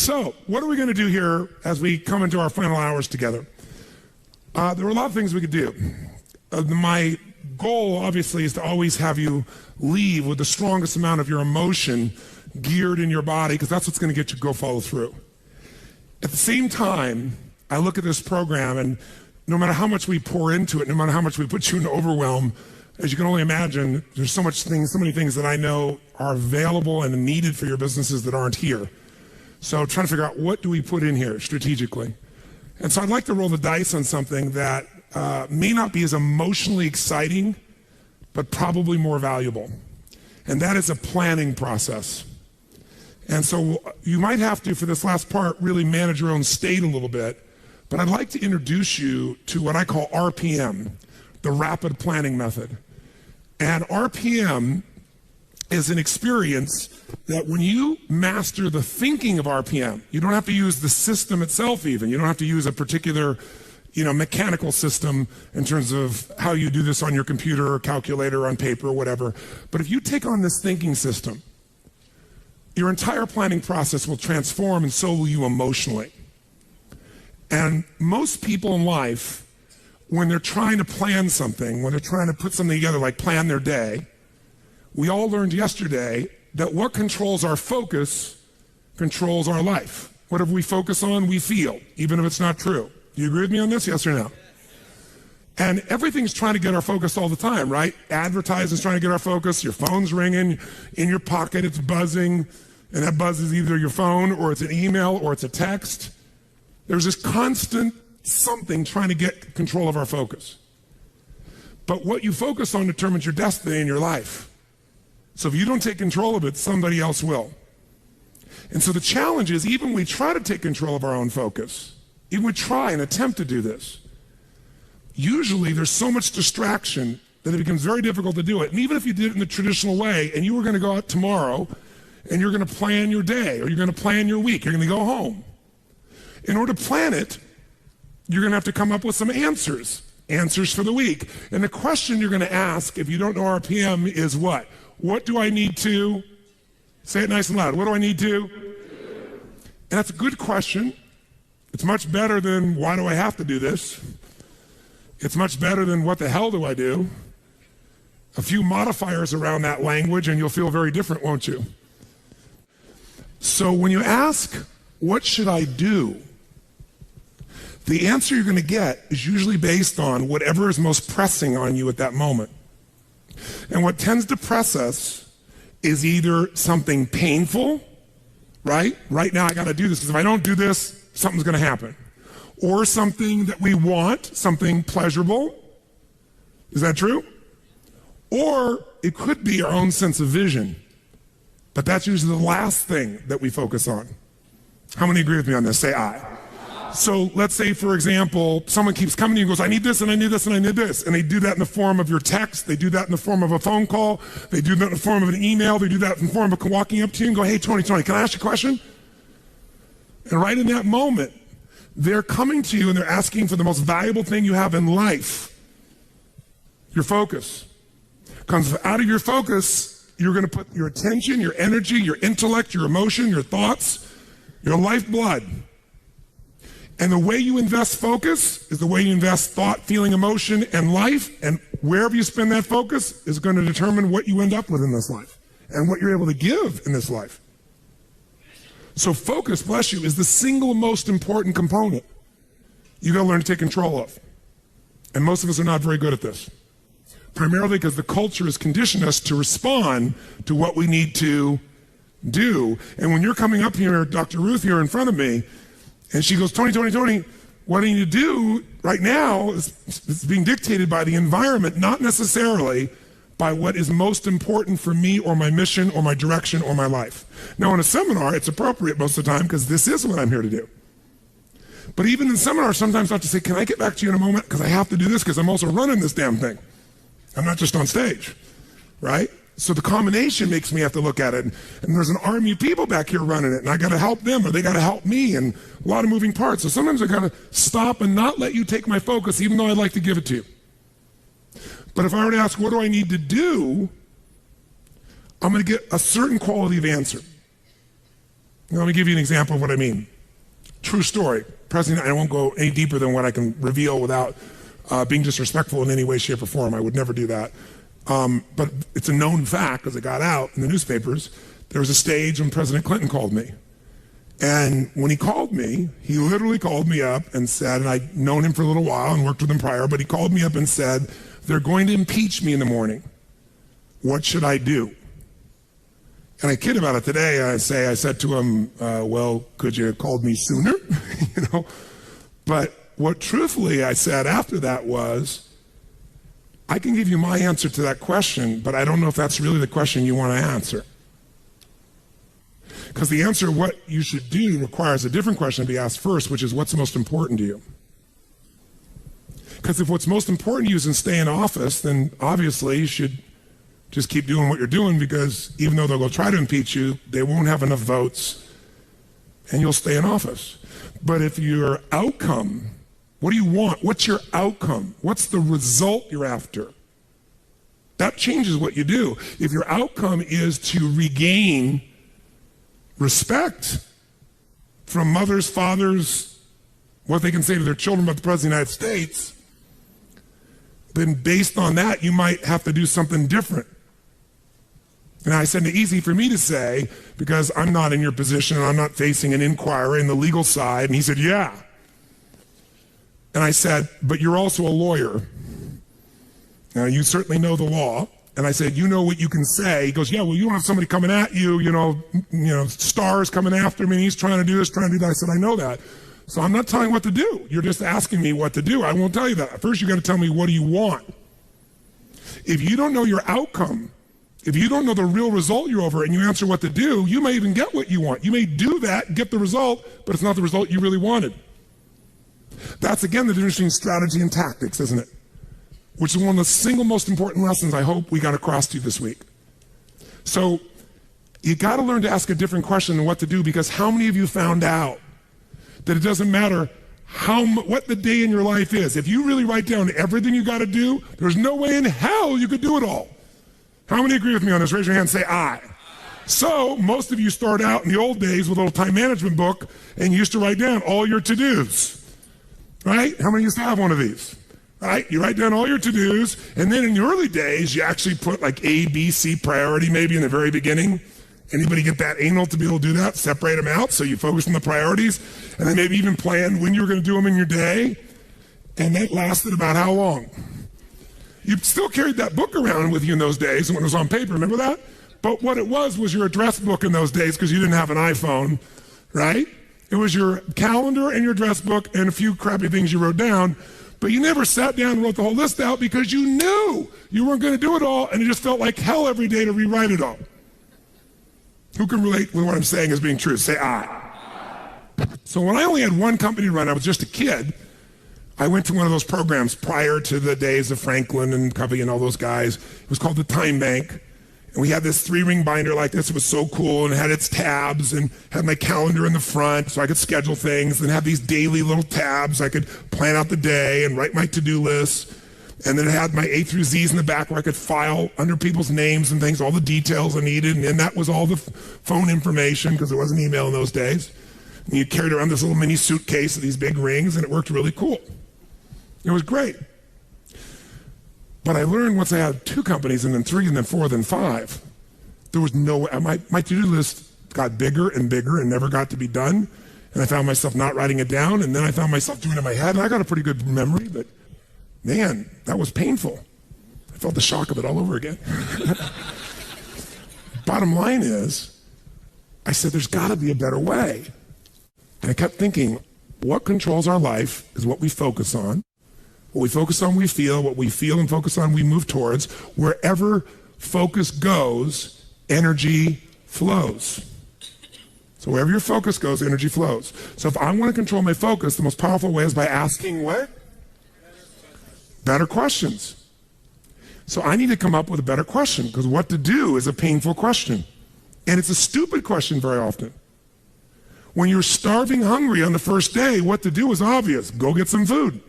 So, what are we going to do here as we come into our final hours together? There are a lot of things we could do. My goal, obviously, is to always have you leave with the strongest amount of your emotion geared in your body, because that's what's going to get you to go follow through. At the same time, I look at this program, and no matter how much we pour into it, no matter how much we put you in overwhelm, as you can only imagine, there's so many things that I know are available and needed for your businesses that aren't here. So trying to figure out, what do we put in here strategically? And so I'd like to roll the dice on something that may not be as emotionally exciting, but probably more valuable. And that is a planning process. And so you might have to, for this last part, really manage your own state a little bit. But I'd like to introduce you to what I call RPM, the rapid planning method. And RPM is an experience that when you master the thinking of RPM, you don't have to use the system itself even. You don't have to use a particular, mechanical system in terms of how you do this on your computer or calculator or on paper or whatever. But if you take on this thinking system, your entire planning process will transform, and so will you emotionally. And most people in life, when they're trying to plan something, when they're trying to put something together, like plan their day, we all learned yesterday that what controls our focus controls our life. Whatever we focus on, we feel, even if it's not true. Do you agree with me on this? Yes or no? And everything's trying to get our focus all the time, right? Advertising's trying to get our focus. Your phone's ringing. In your pocket, it's buzzing. And that buzz is either your phone, or it's an email, or it's a text. There's this constant something trying to get control of our focus. But what you focus on determines your destiny in your life. So if you don't take control of it, somebody else will. And so the challenge is, even when we try to take control of our own focus, even we try and attempt to do this, usually there's so much distraction that it becomes very difficult to do it. And even if you did it in the traditional way, and you were going to go out tomorrow, and you're going to plan your day, or you're going to plan your week, you're going to go home. In order to plan it, you're going to have to come up with some answers for the week. And the question you're going to ask, if you don't know RPM, is what? What do I need to? Say it nice and loud. What do I need to? And that's a good question. It's much better than, why do I have to do this? It's much better than, what the hell do I do? A few modifiers around that language and you'll feel very different, won't you? So when you ask, what should I do? The answer you're going to get is usually based on whatever is most pressing on you at that moment. And what tends to press us is either something painful, right? Right now I got to do this, because if I don't do this, something's going to happen. Or something that we want, something pleasurable. Is that true? Or it could be our own sense of vision. But that's usually the last thing that we focus on. How many agree with me on this? Say aye. So let's say, for example, someone keeps coming to you and goes, I need this, and I need this, and I need this. And they do that in the form of your text. They do that in the form of a phone call. They do that in the form of an email. They do that in the form of walking up to you and go, hey, Tony, can I ask you a question? And right in that moment, they're coming to you and they're asking for the most valuable thing you have in life, your focus. Because out of your focus, you're going to put your attention, your energy, your intellect, your emotion, your thoughts, your lifeblood. And the way you invest focus is the way you invest thought, feeling, emotion, and life. And wherever you spend that focus is going to determine what you end up with in this life and what you're able to give in this life. So focus, bless you, is the single most important component you got to learn to take control of. And most of us are not very good at this. Primarily because the culture has conditioned us to respond to what we need to do. And when you're coming up here, Dr. Ruth here in front of me, and she goes, Tony, what I need to do right now is being dictated by the environment, not necessarily by what is most important for me or my mission or my direction or my life. Now in a seminar, it's appropriate most of the time because this is what I'm here to do. But even in seminars, sometimes I have to say, can I get back to you in a moment? Because I have to do this because I'm also running this damn thing. I'm not just on stage, right? So the combination makes me have to look at it. And there's an army of people back here running it, and I got to help them, or they got to help me, and a lot of moving parts. So sometimes I got to stop and not let you take my focus, even though I'd like to give it to you. But if I were to ask, what do I need to do? I'm going to get a certain quality of answer. Let me give you an example of what I mean. True story. President, I won't go any deeper than what I can reveal without being disrespectful in any way, shape, or form. I would never do that. But it's a known fact, because it got out in the newspapers. There was a stage when President Clinton called me. And when he called me, he literally called me up and said, and I'd known him for a little while and worked with him prior, but he called me up and said, they're going to impeach me in the morning. What should I do? And I kid about it today. I said to him, well, could you have called me sooner? You know? But what truthfully I said after that was, I can give you my answer to that question, but I don't know if that's really the question you want to answer. Because the answer of what you should do requires a different question to be asked first, which is what's most important to you? Because if what's most important to you is to stay in office, then obviously you should just keep doing what you're doing, because even though they'll go try to impeach you, they won't have enough votes and you'll stay in office. But if your outcome, what do you want? What's your outcome? What's the result you're after? That changes what you do. If your outcome is to regain respect from mothers, fathers, what they can say to their children about the President of the United States, then based on that, you might have to do something different. And I said, it's easy for me to say, because I'm not in your position and I'm not facing an inquiry in the legal side. And he said, yeah. And I said, but you're also a lawyer. Now, you certainly know the law. And I said, you know what you can say. He goes, yeah, well, you don't have somebody coming at you, you know, stars coming after me. And he's trying to do this, trying to do that. I said, I know that. So I'm not telling you what to do. You're just asking me what to do. I won't tell you that. First, you got to tell me, what do you want? If you don't know your outcome, if you don't know the real result you're over and you answer what to do, you may even get what you want. You may do that, get the result, but it's not the result you really wanted. That's, again, the difference between strategy and tactics, isn't it? Which is one of the single most important lessons I hope we got across to you this week. So you got to learn to ask a different question than what to do, because how many of you found out that it doesn't matter what the day in your life is? If you really write down everything you got to do, there's no way in hell you could do it all. How many agree with me on this? Raise your hand and say aye. So most of you start out in the old days with a little time management book and you used to write down all your to-dos, right? How many used to have one of these? Right? You write down all your to-dos, and then in the early days, you actually put like A, B, C priority maybe in the very beginning. Anybody get that anal to be able to do that? Separate them out so you focus on the priorities, and then maybe even plan when you were going to do them in your day. And that lasted about how long? You still carried that book around with you in those days when it was on paper, remember that? But what it was your address book in those days, because you didn't have an iPhone, right? It was your calendar and your address book and a few crappy things you wrote down, but you never sat down and wrote the whole list out because you knew you weren't going to do it all, and it just felt like hell every day to rewrite it all. Who can relate with what I'm saying as being true? Say aye. So when I only had one company to run, I was just a kid, I went to one of those programs prior to the days of Franklin and Covey and all those guys. It was called the Time Bank. And we had this 3-ring binder like this. It was so cool, and it had its tabs and had my calendar in the front so I could schedule things, and have these daily little tabs. I could plan out the day and write my to-do lists. And then it had my A through Z's in the back where I could file under people's names and things, all the details I needed. And then that was all the phone information, because there wasn't email in those days. And you carried around this little mini suitcase with these big rings, and it worked really cool. It was great. But I learned once I had 2 companies, and then 3, and then 4, then 5, there was no way. My to-do list got bigger and bigger and never got to be done. And I found myself not writing it down, and then I found myself doing it in my head. And I got a pretty good memory, but man, that was painful. I felt the shock of it all over again. Bottom line is, I said, there's got to be a better way. And I kept thinking, what controls our life is what we focus on. What we focus on, we feel. What we feel and focus on, we move towards. Wherever focus goes, energy flows. So wherever your focus goes, energy flows. So if I want to control my focus, the most powerful way is by asking what? Better questions. So I need to come up with a better question, because what to do is a painful question. And it's a stupid question very often. When you're starving hungry on the first day, what to do is obvious. Go get some food.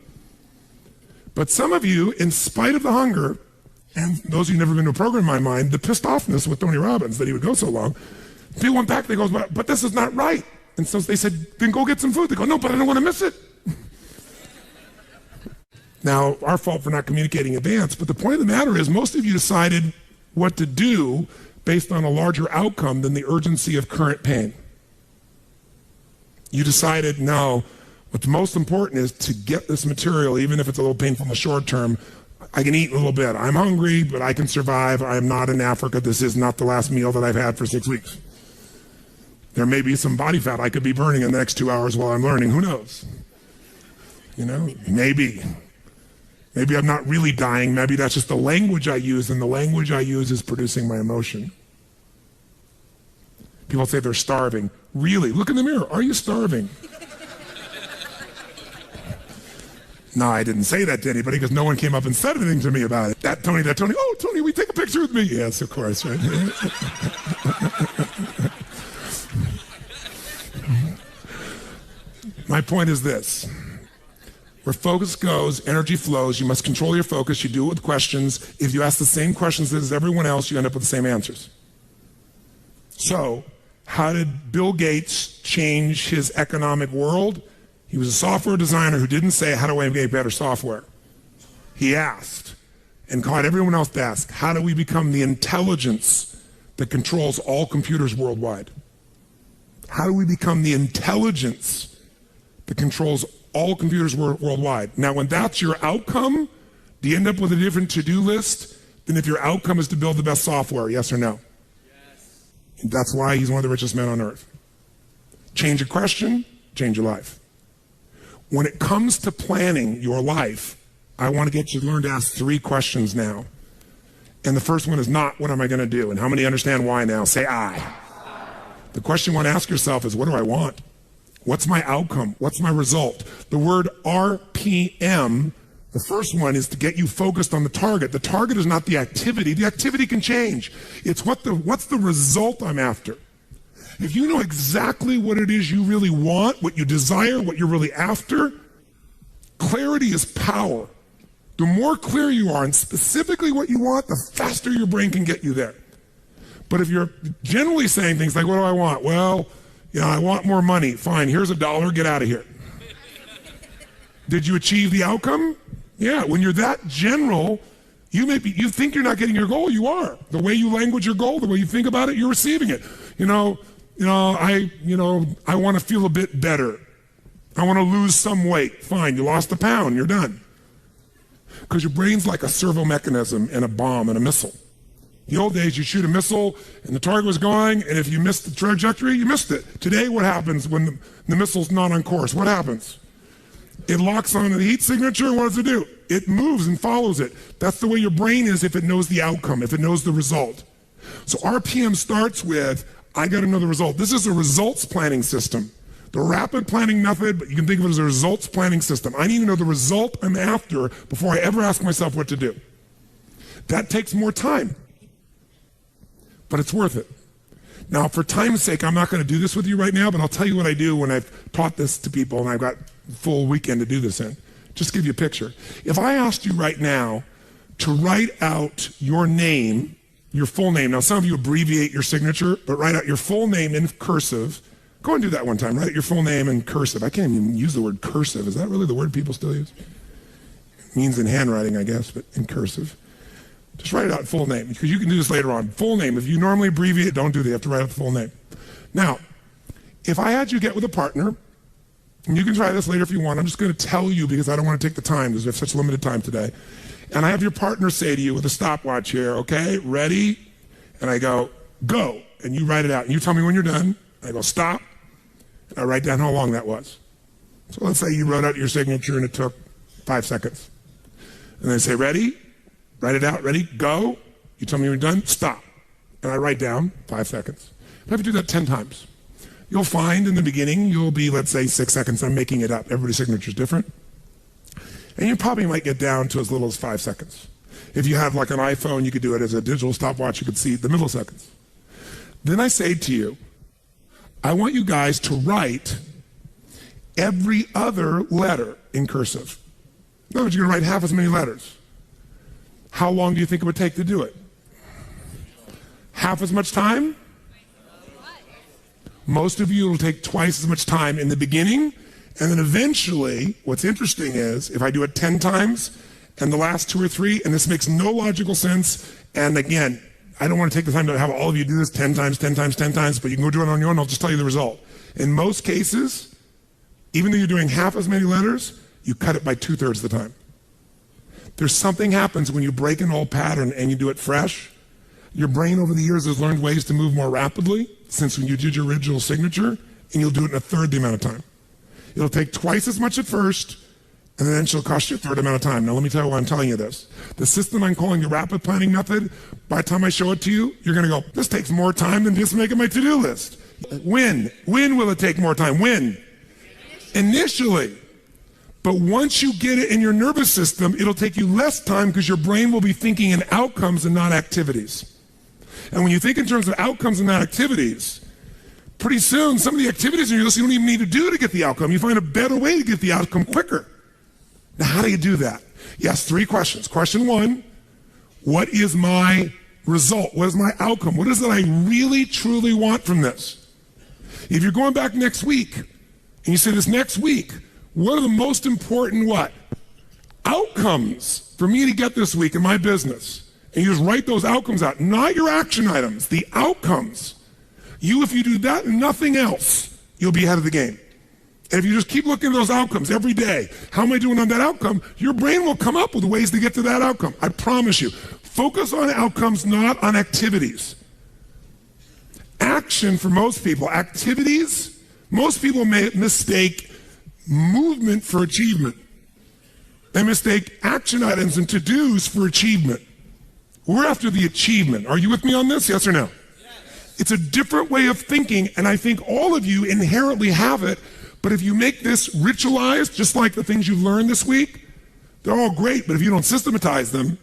But some of you, in spite of the hunger, and those of you who've never been to a program in my mind, the pissed offness with Tony Robbins that he would go so long, People went back, they go, but this is not right. And so they said, then go get some food. They go, no, but I don't want to miss it. Now, our fault for not communicating in advance, but the point of the matter is most of you decided what to do based on a larger outcome than the urgency of current pain. You decided, no, what's most important is to get this material, even if it's a little painful in the short term. I can eat a little bit. I'm hungry, but I can survive. I am not in Africa. This is not the last meal that I've had for 6 weeks. There may be some body fat I could be burning in the next 2 hours while I'm learning. Who knows? You know, maybe. Maybe I'm not really dying. Maybe that's just the language I use, and the language I use is producing my emotion. People say they're starving. Really? Look in the mirror. Are you starving? No, I didn't say that to anybody because no one came up and said anything to me about it. That Tony. Oh, Tony, will you take a picture with me? Yes, of course, right? My point is this. Where focus goes, energy flows. You must control your focus. You do it with questions. If you ask the same questions as everyone else, you end up with the same answers. So, how did Bill Gates change his economic world? He was a software designer who didn't say, how do I make better software? He asked, and caught everyone else to ask, how do we become the intelligence that controls all computers worldwide? How do we become the intelligence that controls all computers worldwide? Now, when that's your outcome, do you end up with a different to-do list than if your outcome is to build the best software, yes or no? Yes. And that's why he's one of the richest men on earth. Change a question, change your life. When it comes to planning your life, I want to get you to learn to ask 3 questions now. And the first one is not, what am I going to do? And how many understand why now? Say I. The question you want to ask yourself is, what do I want? What's my outcome? What's my result? The word RPM, the first one, is to get you focused on the target. The target is not the activity. The activity can change. It's what's the result I'm after. If you know exactly what it is you really want, what you desire, what you're really after, clarity is power. The more clear you are and specifically what you want, the faster your brain can get you there. But if you're generally saying things like, what do I want? Well, I want more money. Fine, here's $1, get out of here. Did you achieve the outcome? Yeah, when you're that general, you think you're not getting your goal, you are. The way you language your goal, the way you think about it, you're receiving it. I want to feel a bit better. I want to lose some weight. Fine, you lost a pound, you're done. Because your brain's like a servo mechanism and a bomb and a missile. In the old days, you shoot a missile and the target was going, and if you missed the trajectory, you missed it. Today, what happens when the missile's not on course? What happens? It locks on the heat signature, and what does it do? It moves and follows it. That's the way your brain is if it knows the outcome, if it knows the result. So RPM starts with, I got to know the result. This is a results planning system. The rapid planning method, but you can think of it as a results planning system. I need to know the result I'm after before I ever ask myself what to do. That takes more time, but it's worth it. Now, for time's sake, I'm not going to do this with you right now, but I'll tell you what I do when I've taught this to people and I've got a full weekend to do this in. Just to give you a picture. If I asked you right now to write out your name, your full name. Now, some of you abbreviate your signature, but write out your full name in cursive. Go and do that one time. Write out your full name in cursive. I can't even use the word cursive. Is that really the word people still use? It means in handwriting, I guess, but in cursive. Just write it out full name, because you can do this later on. Full name. If you normally abbreviate, don't do that. You have to write out the full name. Now, if I had you get with a partner, and you can try this later if you want. I'm just going to tell you because I don't want to take the time because we have such limited time today. And I have your partner say to you with a stopwatch here, okay, ready? And I go, go. And you write it out. And you tell me when you're done. I go, stop. And I write down how long that was. So let's say you wrote out your signature and it took 5 seconds. And then I say, ready? Write it out. Ready? Go. You tell me when you're done. Stop. And I write down 5 seconds. I have to do that 10 times. You'll find in the beginning, you'll be, let's say, 6 seconds. I'm making it up. Everybody's signature is different. And you probably might get down to as little as 5 seconds. If you have like an iPhone, you could do it as a digital stopwatch. You could see the milliseconds. Then I say to you, I want you guys to write every other letter in cursive. In other words, you're going to write half as many letters. How long do you think it would take to do it? Half as much time? Most of you, it'll take twice as much time in the beginning, and then eventually, what's interesting is, if I do it 10 times, and the last 2 or 3, and this makes no logical sense, and again, I don't want to take the time to have all of you do this 10 times, 10 times, 10 times, but you can go do it on your own, I'll just tell you the result. In most cases, even though you're doing half as many letters, you cut it by 2/3 of the time. There's something happens when you break an old pattern and you do it fresh. Your brain over the years has learned ways to move more rapidly since when you did your original signature, and you'll do it in 1/3 the amount of time. It'll take twice as much at first, and then it'll cost you 1/3 amount of time. Now let me tell you why I'm telling you this. The system I'm calling the rapid planning method, by the time I show it to you, you're gonna go, this takes more time than just making my to-do list. When will it take more time? When? Initially. But once you get it in your nervous system, it'll take you less time because your brain will be thinking in outcomes and not activities. And when you think in terms of outcomes and not activities, pretty soon some of the activities in your list you don't even need to do to get the outcome. You find a better way to get the outcome quicker. Now, how do you do that? Yes, 3 questions. Question 1, what is my result? What is my outcome? What is it I really, truly want from this? If you're going back next week, and you say this next week, what are the most important outcomes for me to get this week in my business? And you just write those outcomes out, not your action items, the outcomes. If you do that and nothing else, you'll be ahead of the game. And if you just keep looking at those outcomes every day, how am I doing on that outcome? Your brain will come up with ways to get to that outcome. I promise you. Focus on outcomes, not on activities. Action for most people, activities, most people mistake movement for achievement. They mistake action items and to-dos for achievement. We're after the achievement. Are you with me on this? Yes or no? Yes. It's a different way of thinking, and I think all of you inherently have it, but if you make this ritualized, just like the things you've learned this week, they're all great, but if you don't systematize them,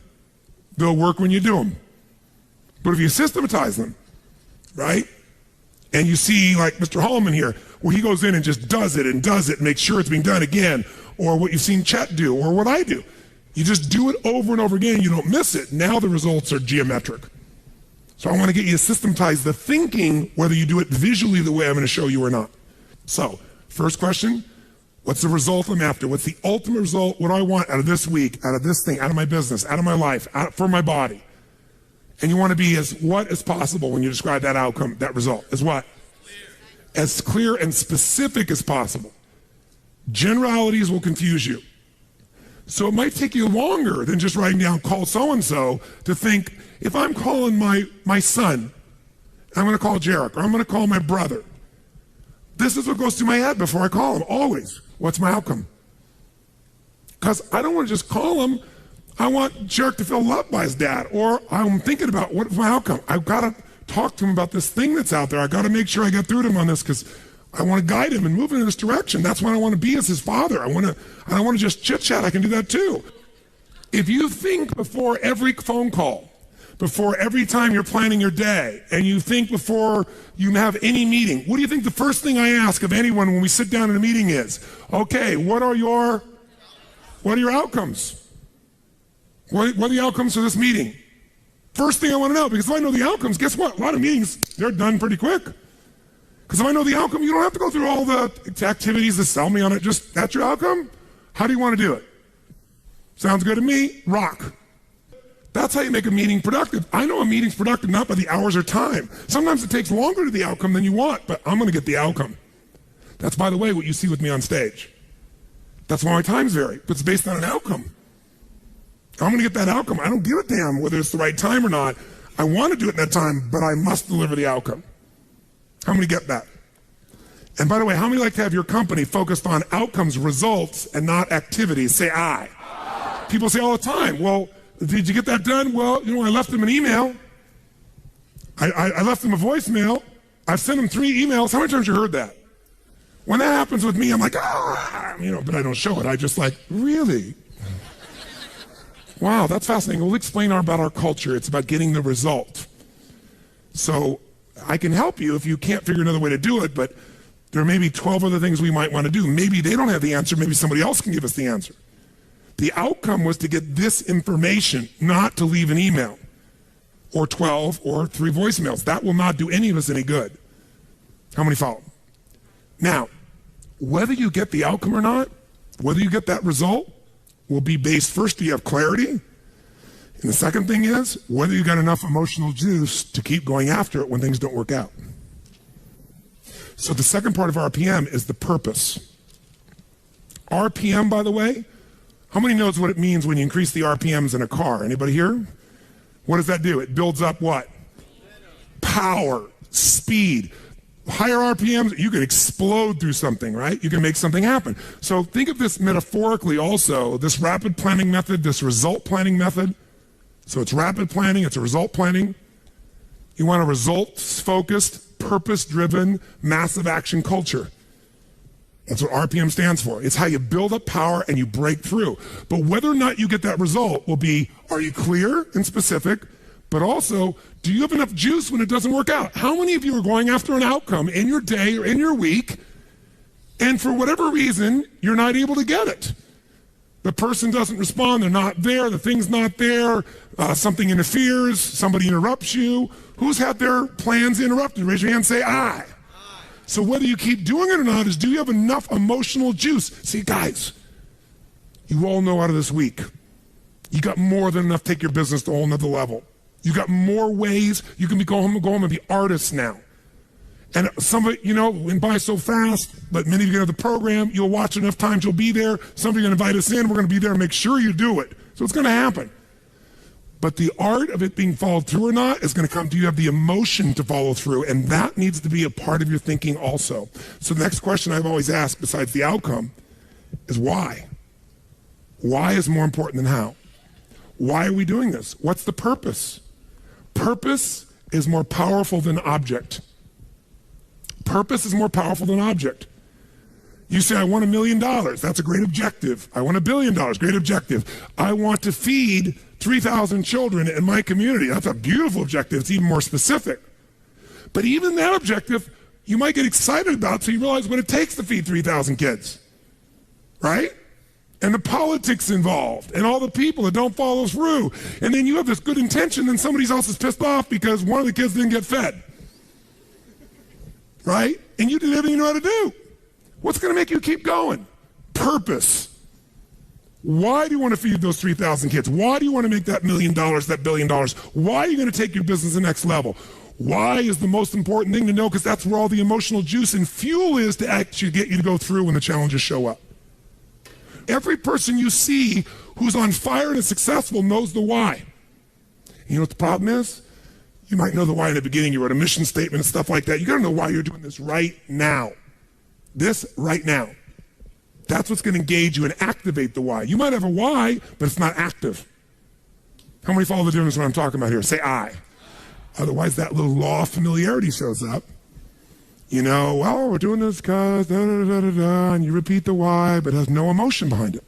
they'll work when you do them. But if you systematize them, right? And you see like Mr. Hallman here, where he goes in and just does it and makes sure it's being done again, or what you've seen Chet do, or what I do. You just do it over and over again and you don't miss it. Now the results are geometric. So I want to get you to systematize the thinking, whether you do it visually the way I'm going to show you or not. So, first question, what's the result I'm after? What's the ultimate result? What do I want out of this week, out of this thing, out of my business, out of my life, for my body? And you want to be as what as possible when you describe that outcome, that result. As what? As clear and specific as possible. Generalities will confuse you. So it might take you longer than just writing down call so-and-so to think, if I'm calling my son, I'm going to call Jarek, or I'm going to call my brother. This is what goes through my head before I call him, always. What's my outcome? Because I don't want to just call him. I want Jarek to feel loved by his dad, or I'm thinking about what's my outcome. I've got to talk to him about this thing that's out there. I've got to make sure I get through to him on this because I want to guide him and move him in this direction. That's what I want to be as his father. I don't want to just chit-chat. I can do that too. If you think before every phone call, before every time you're planning your day, and you think before you have any meeting, what do you think the first thing I ask of anyone when we sit down in a meeting is? Okay, what are your outcomes? What are the outcomes for this meeting? First thing I want to know, because if I know the outcomes, guess what? A lot of meetings, they're done pretty quick. Because if I know the outcome, you don't have to go through all the activities to sell me on it. Just, that's your outcome? How do you want to do it? Sounds good to me. Rock. That's how you make a meeting productive. I know a meeting's productive not by the hours or time. Sometimes it takes longer to the outcome than you want, but I'm going to get the outcome. That's, by the way, what you see with me on stage. That's why my times vary, but it's based on an outcome. I'm going to get that outcome. I don't give a damn whether it's the right time or not. I want to do it in that time, but I must deliver the outcome. How many get that? And by the way, how many like to have your company focused on outcomes, results, and not activities? Say aye. People say all the time, well, did you get that done? Well, I left them an email. I left them a voicemail. I've sent them 3 emails. How many times have you heard that? When that happens with me, I'm like, but I don't show it. I just like, really? Wow, that's fascinating. We'll explain about our culture. It's about getting the result. So I can help you if you can't figure another way to do it, but there may be 12 other things we might want to do. Maybe they don't have the answer. Maybe somebody else can give us the answer. The outcome was to get this information, not to leave an email or 12 or 3 voicemails. That will not do any of us any good. How many follow? Now, whether you get the outcome or not, whether you get that result, will be based, first, do you have clarity? And the second thing is, whether you got enough emotional juice to keep going after it when things don't work out. So the second part of RPM is the purpose. RPM, by the way, how many knows what it means when you increase the RPMs in a car? Anybody here? What does that do? It builds up what? Power, speed. Higher RPMs, you can explode through something, right? You can make something happen. So think of this metaphorically also, this rapid planning method, this result planning method. So it's rapid planning, it's a result planning. You want a results-focused, purpose-driven, massive action culture. That's what RPM stands for. It's how you build up power and you break through. But whether or not you get that result will be, are you clear and specific? But also, do you have enough juice when it doesn't work out? How many of you are going after an outcome in your day or in your week, and for whatever reason, you're not able to get it? The person doesn't respond, they're not there, the thing's not there, something interferes, somebody interrupts you. Who's had their plans interrupted? Raise your hand and say, I. So whether you keep doing it or not is, do you have enough emotional juice? See, guys, you all know out of this week, you got more than enough to take your business to a whole nother level. You got more ways. You can go home and be artists now. And somebody, went by so fast, but many of you get the program, you'll watch enough times, you'll be there. Somebody's going to invite us in, we're going to be there and make sure you do it. So it's going to happen. But the art of it being followed through or not is going to come to you have the emotion to follow through, and that needs to be a part of your thinking also. So the next question I've always asked, besides the outcome, is why? Why is more important than how? Why are we doing this? What's the purpose? Purpose is more powerful than object. Purpose is more powerful than object. You say, I want $1 million. That's a great objective. I want $1 billion. Great objective. I want to feed 3,000 children in my community. That's a beautiful objective. It's even more specific. But even that objective, you might get excited about, so you realize what it takes to feed 3,000 kids. Right? And the politics involved, and all the people that don't follow through. And then you have this good intention, and somebody else is pissed off because one of the kids didn't get fed. Right? And you did everything you know how to do. What's going to make you keep going? Purpose. Why do you want to feed those 3,000 kids? Why do you want to make that $1 million, that $1 billion? Why are you going to take your business to the next level? Why is the most important thing to know, because that's where all the emotional juice and fuel is to actually get you to go through when the challenges show up. Every person you see who's on fire and is successful knows the why. You know what the problem is? You might know the why in the beginning. You wrote a mission statement and stuff like that. You got to know why you're doing this right now. This right now. That's what's going to engage you and activate the why. You might have a why, but it's not active. How many follow the difference what I'm talking about here? Say I. Otherwise, that little law of familiarity shows up. We're doing this because da-da-da-da-da, and you repeat the why, but it has no emotion behind it.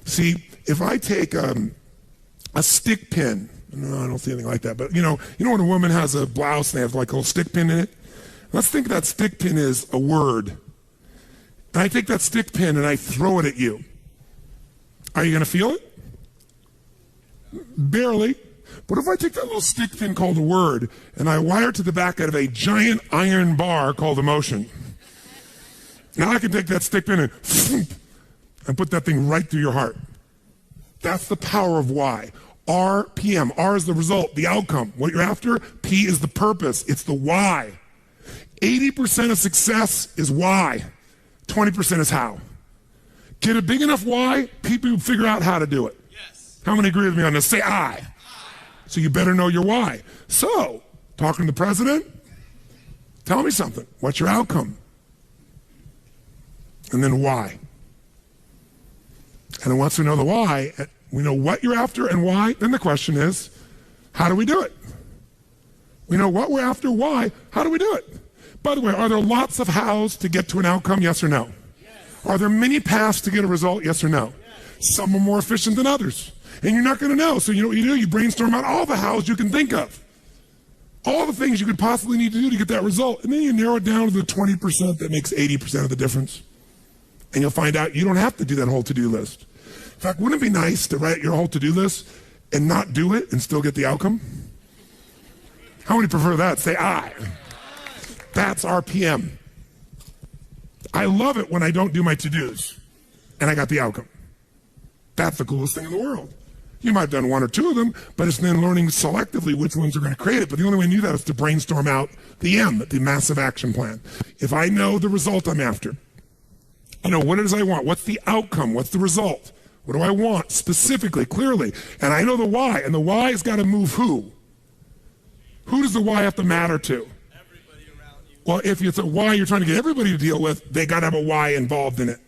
See, if I take a stick pin, no, I don't see anything like that, but when a woman has a blouse and they have like a little stick pin in it? Let's think that stick pin is a word. And I take that stick pin and I throw it at you. Are you going to feel it? Barely. But if I take that little stick pin called a word and I wire it to the back out of a giant iron bar called emotion, now I can take that stick pin and put that thing right through your heart. That's the power of why. RPM. R is the result, the outcome, what you're after. P is the purpose. It's the why. 80% of success is why. 20% is how. Get a big enough why, people figure out how to do it. Yes. How many agree with me on this? Say I. So you better know your why. So, talking to the president, tell me something. What's your outcome? And then why? And then once we know the why, we know what you're after and why, then the question is, how do we do it? We know what we're after, why, how do we do it? By the way, are there lots of hows to get to an outcome, yes or no? Yes. Are there many paths to get a result, yes or no? Yes. Some are more efficient than others. And you're not going to know. So you know what you do? You brainstorm out all the hows you can think of. All the things you could possibly need to do to get that result. And then you narrow it down to the 20% that makes 80% of the difference. And you'll find out you don't have to do that whole to-do list. In fact, wouldn't it be nice to write your whole to-do list and not do it and still get the outcome? How many prefer that? Say I. That's RPM. I love it when I don't do my to-dos and I got the outcome. That's the coolest thing in the world. You might have done one or two of them, but it's then learning selectively which ones are going to create it. But the only way I knew that is to brainstorm out the M, the massive action plan. If I know the result I'm after, I know what it is I want, what's the outcome, what's the result, what do I want specifically, clearly, and I know the why, and the why has got to move who? Who does the why have to matter to? Everybody around you. Well, if it's a why you're trying to get everybody to deal with, they got to have a why involved in it.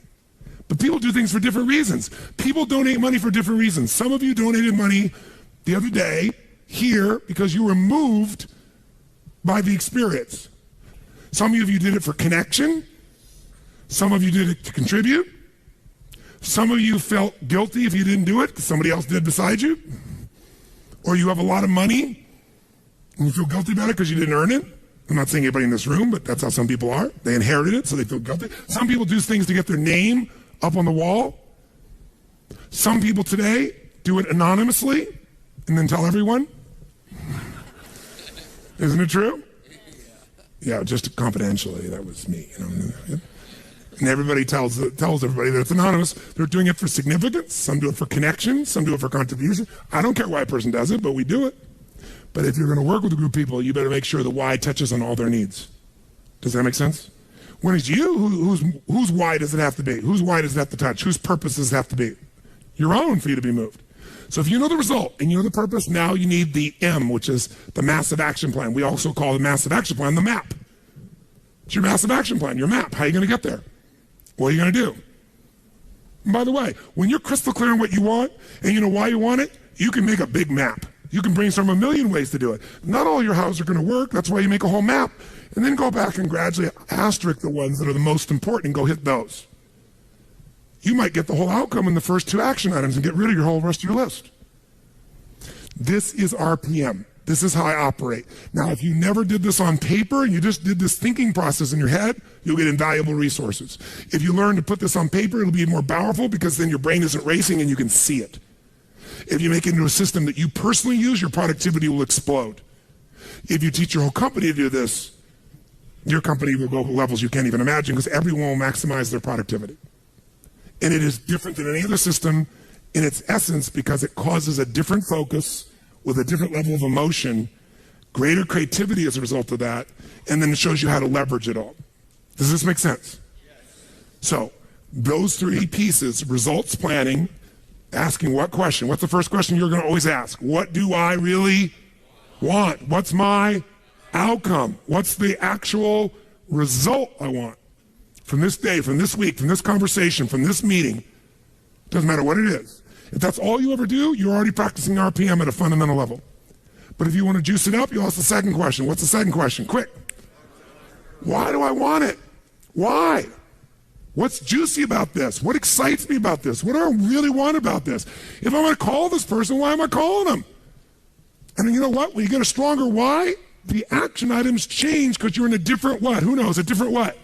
But people do things for different reasons. People donate money for different reasons. Some of you donated money the other day here because you were moved by the experience. Some of you did it for connection. Some of you did it to contribute. Some of you felt guilty if you didn't do it because somebody else did beside you. Or you have a lot of money and you feel guilty about it because you didn't earn it. I'm not saying anybody in this room, but that's how some people are. They inherited it, so they feel guilty. Some people do things to get their name up on the wall. Some people today do it anonymously and then tell everyone. Isn't it true? Yeah, just confidentially. That was me. You know? And everybody tells everybody that it's anonymous. They're doing it for significance. Some do it for connection. Some do it for contribution. I don't care why a person does it, but we do it. But if you're going to work with a group of people, you better make sure the why touches on all their needs. Does that make sense? When it's you, whose why does it have to be? Whose why does it have to touch? Whose purpose does it have to be? Your own for you to be moved. So if you know the result and you know the purpose, now you need the M, which is the massive action plan. We also call the massive action plan the map. It's your massive action plan, your map. How are you going to get there? What are you going to do? And by the way, when you're crystal clear on what you want and you know why you want it, you can make a big map. You can brainstorm a million ways to do it. Not all your houses are going to work. That's why you make a whole map. And then go back and gradually asterisk the ones that are the most important and go hit those. You might get the whole outcome in the first two action items and get rid of your whole rest of your list. This is RPM. This is how I operate. Now, if you never did this on paper and you just did this thinking process in your head, you'll get invaluable resources. If you learn to put this on paper, it'll be more powerful because then your brain isn't racing and you can see it. If you make it into a system that you personally use, your productivity will explode. If you teach your whole company to do this, your company will go to levels you can't even imagine because everyone will maximize their productivity. And it is different than any other system in its essence because it causes a different focus with a different level of emotion, greater creativity as a result of that, and then it shows you how to leverage it all. Does this make sense? Yes. So those three pieces, results planning, asking what question? What's the first question you're going to always ask? What do I really want? What's my outcome? What's the actual result I want from this day, from this week, from this conversation, from this meeting? Doesn't matter what it is. If that's all you ever do, you're already practicing RPM at a fundamental level. But if you want to juice it up, you ask the second question. What's the second question? Quick. Why do I want it? Why? What's juicy about this? What excites me about this? What do I really want about this? If I'm going to call this person, why am I calling them? And you know what? When you get a stronger why, the action items change because you're in a different what? Who knows? A different what?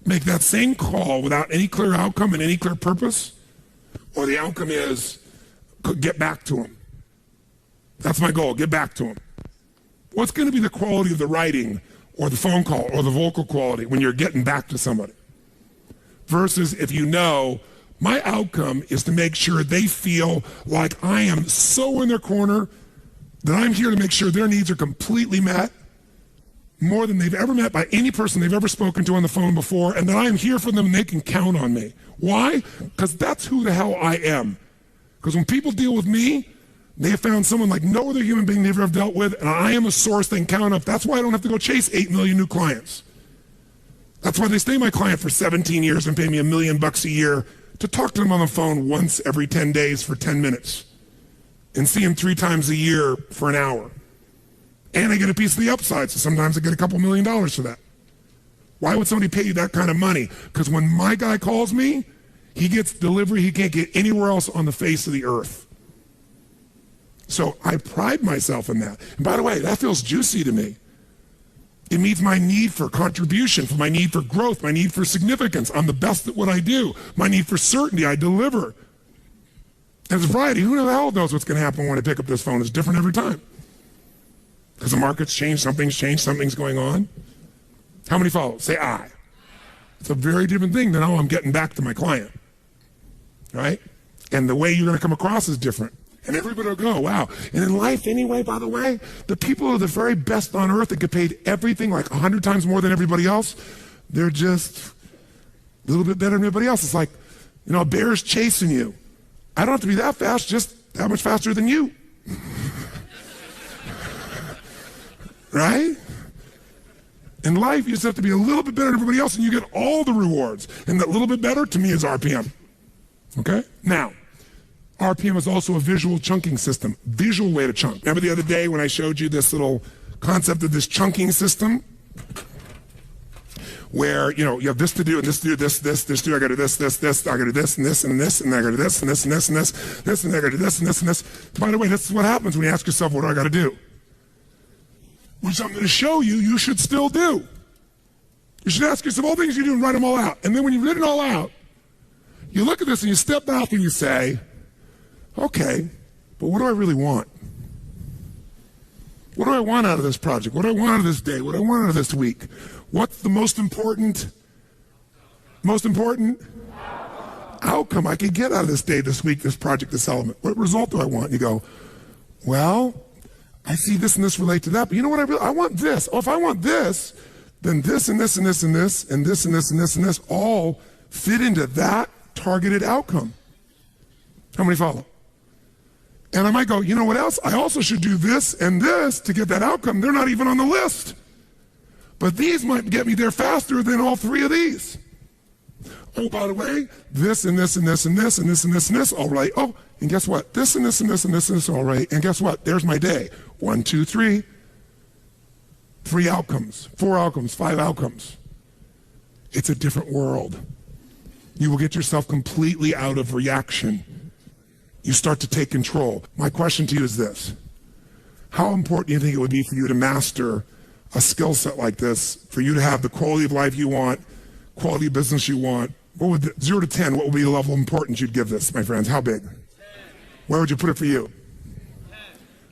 Make that same call without any clear outcome and any clear purpose, or the outcome is get back to them. That's my goal, get back to them. What's going to be the quality of the writing or the phone call or the vocal quality when you're getting back to somebody? Versus if you know, my outcome is to make sure they feel like I am so in their corner that I'm here to make sure their needs are completely met, more than they've ever met by any person they've ever spoken to on the phone before, and that I am here for them and they can count on me. Why? Because that's who the hell I am. Because when people deal with me, they have found someone like no other human being they've ever dealt with, and I am a source they can count on. That's why I don't have to go chase 8 million new clients. That's why they stay my client for 17 years and pay me $1 million a year to talk to them on the phone once every 10 days for 10 minutes and see them 3 times a year for an hour. And I get a piece of the upside, so sometimes I get a couple $1 million for that. Why would somebody pay you that kind of money? Because when my guy calls me, he gets delivery he can't get anywhere else on the face of the earth. So I pride myself in that. And by the way, that feels juicy to me. It meets my need for contribution, for my need for growth, my need for significance. I'm the best at what I do. My need for certainty, I deliver. As a variety, who the hell knows what's going to happen when I pick up this phone? It's different every time. Because the market's changed, something's going on. How many follow? Say I. It's a very different thing than, oh, I'm getting back to my client, right? And the way you're going to come across is different. And everybody will go, wow. And in life anyway, by the way, the people who are the very best on earth that get paid everything like 100 times more than everybody else, they're just a little bit better than everybody else. It's like, you know, a bear's chasing you. I don't have to be that fast, just that much faster than you. Right? In life, you just have to be a little bit better than everybody else and you get all the rewards. And that little bit better, to me, is RPM. Okay? Now, RPM is also a visual chunking system, visual way to chunk. Remember the other day when I showed you this little concept of this chunking system? Where, you know, you have this to do, and this to do, this to do, I gotta do this, I gotta do this, and this, and this, and I gotta do this, and this, and this, and this, and I gotta do this, and this, and this. By the way, this is what happens when you ask yourself, what do I gotta do? Which I'm gonna show you, you should still do. You should ask yourself all things you do and write them all out. And then when you've written it all out, you look at this and you step back and you say, okay, but what do I really want? What do I want out of this project? What do I want out of this day? What do I want out of this week? What's the most important outcome I could get out of this day, this week, this project, this element? What result do I want? And you go, well, I see this and this relate to that, but you know what I want this. Oh, if I want this, then this and this and this and this and this and this and this and this all fit into that targeted outcome. How many follow? And I might go, you know what else? I also should do this and this to get that outcome. They're not even on the list. But these might get me there faster than all three of these. Oh, by the way, this and this and this and this and this and this and this, all right. Oh, and guess what? This and this and this and this and this, all right. And guess what? There's my day. 1, 2, 3. 3 outcomes, 4 outcomes, 5 outcomes. It's a different world. You will get yourself completely out of reaction. You start to take control. My question to you is this. How important do you think it would be for you to master a skill set like this, for you to have the quality of life you want, quality of business you want? What would 0 to 10, what would be the level of importance you'd give this, my friends? How big? 10. Where would you put it for you? 10.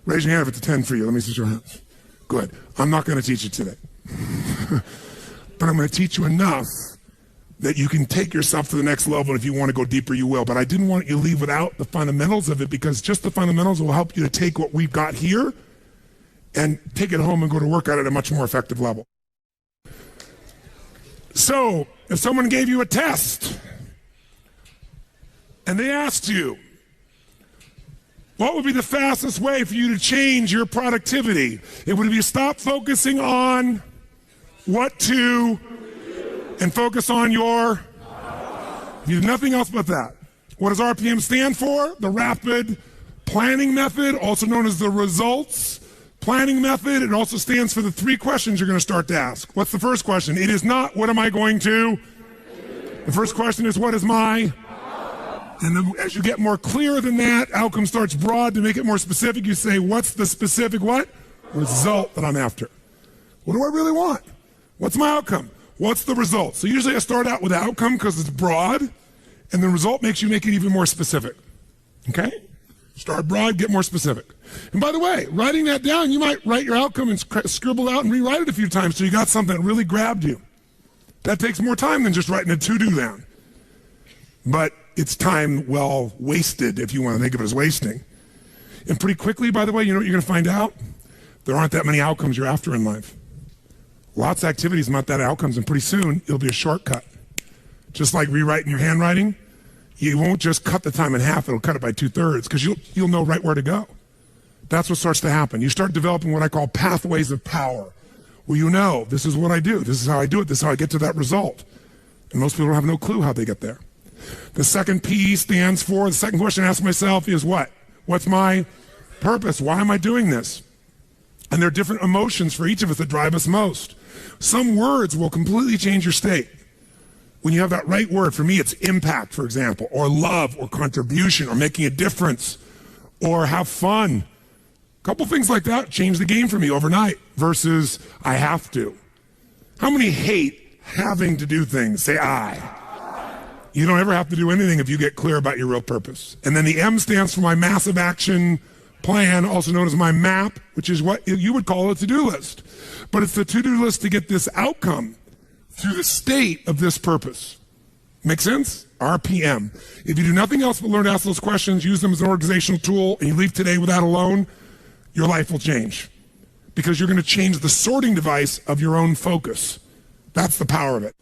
Raise your hand if it's a 10 for you. Let me see your hands. Good. I'm not going to teach you today. But I'm going to teach you enough that you can take yourself to the next level. If you want to go deeper, you will. But I didn't want you to leave without the fundamentals of it, because just the fundamentals will help you to take what we've got here and take it home and go to work at it at a much more effective level. So, if someone gave you a test and they asked you, what would be the fastest way for you to change your productivity? It would be stop focusing on what to and focus on your, you do nothing else but that. What does RPM stand for? The rapid planning method, also known as the results planning method. It also stands for the 3 questions you're going to start to ask. What's the first question? It is not, what am I going to? The first question is, what is my? And then as you get more clear than that, outcome starts broad. To make it more specific, you say, what's the specific what? Result that I'm after. What do I really want? What's my outcome? What's the result? So usually I start out with the outcome because it's broad, and the result makes you make it even more specific. Okay? Start broad, get more specific. And by the way, writing that down, you might write your outcome and scribble out and rewrite it a few times so you got something that really grabbed you. That takes more time than just writing a to-do down. But it's time well wasted, if you want to think of it as wasting. And pretty quickly, by the way, you know what you're going to find out? There aren't that many outcomes you're after in life. Lots of activities, not that outcomes, and pretty soon it'll be a shortcut. Just like rewriting your handwriting, you won't just cut the time in half, it'll cut it by 2/3, because you'll know right where to go. That's what starts to happen. You start developing what I call pathways of power, where you know, this is what I do, this is how I do it, this is how I get to that result. And most people have no clue how they get there. The second P stands for, the second question I ask myself is what? What's my purpose? Why am I doing this? And there are different emotions for each of us that drive us most. Some words will completely change your state. When you have that right word, for me it's impact, for example, or love, or contribution, or making a difference, or have fun. A couple things like that change the game for me overnight versus I have to. How many hate having to do things? Say I. You don't ever have to do anything if you get clear about your real purpose. And then the M stands for my massive action plan, also known as my map, which is what you would call a to-do list. But it's the to-do list to get this outcome through the state of this purpose. Make sense? RPM. If you do nothing else but learn to ask those questions, use them as an organizational tool, and you leave today with that alone, your life will change. Because you're going to change the sorting device of your own focus. That's the power of it.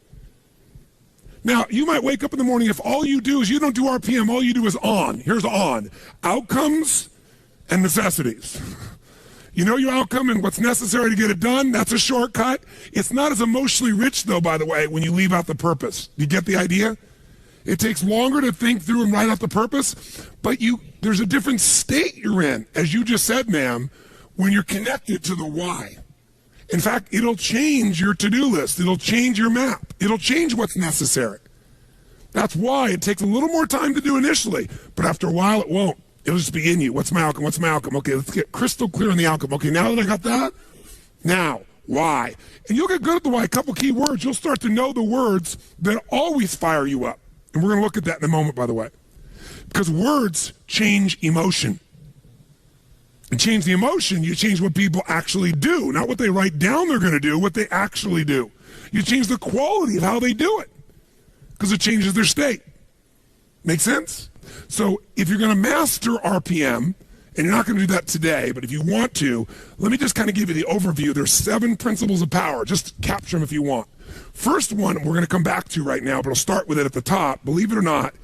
Now, you might wake up in the morning, if all you do is you don't do RPM, all you do is on. Here's on. Outcomes and necessities. You know your outcome and what's necessary to get it done? That's a shortcut. It's not as emotionally rich, though, by the way, when you leave out the purpose. You get the idea? It takes longer to think through and write out the purpose, but there's a different state you're in, as you just said, ma'am, when you're connected to the why. In fact, it'll change your to-do list. It'll change your map. It'll change what's necessary. That's why it takes a little more time to do initially, but after a while it won't. It'll just be in you. What's my outcome? What's my outcome? Okay, let's get crystal clear on the outcome. Okay, now that I got that, now, why? And you'll get good at the why. A couple key words. You'll start to know the words that always fire you up. And we're going to look at that in a moment, by the way. Because words change emotion. And change the emotion, you change what people actually do. Not what they write down they're going to do, what they actually do. You change the quality of how they do it. Because it changes their state. Make sense? So if you're going to master RPM, and you're not going to do that today, but if you want to, let me just kind of give you the overview. There's 7 principles of power. Just capture them if you want. First one we're going to come back to right now, but I'll start with it at the top. Believe it or not,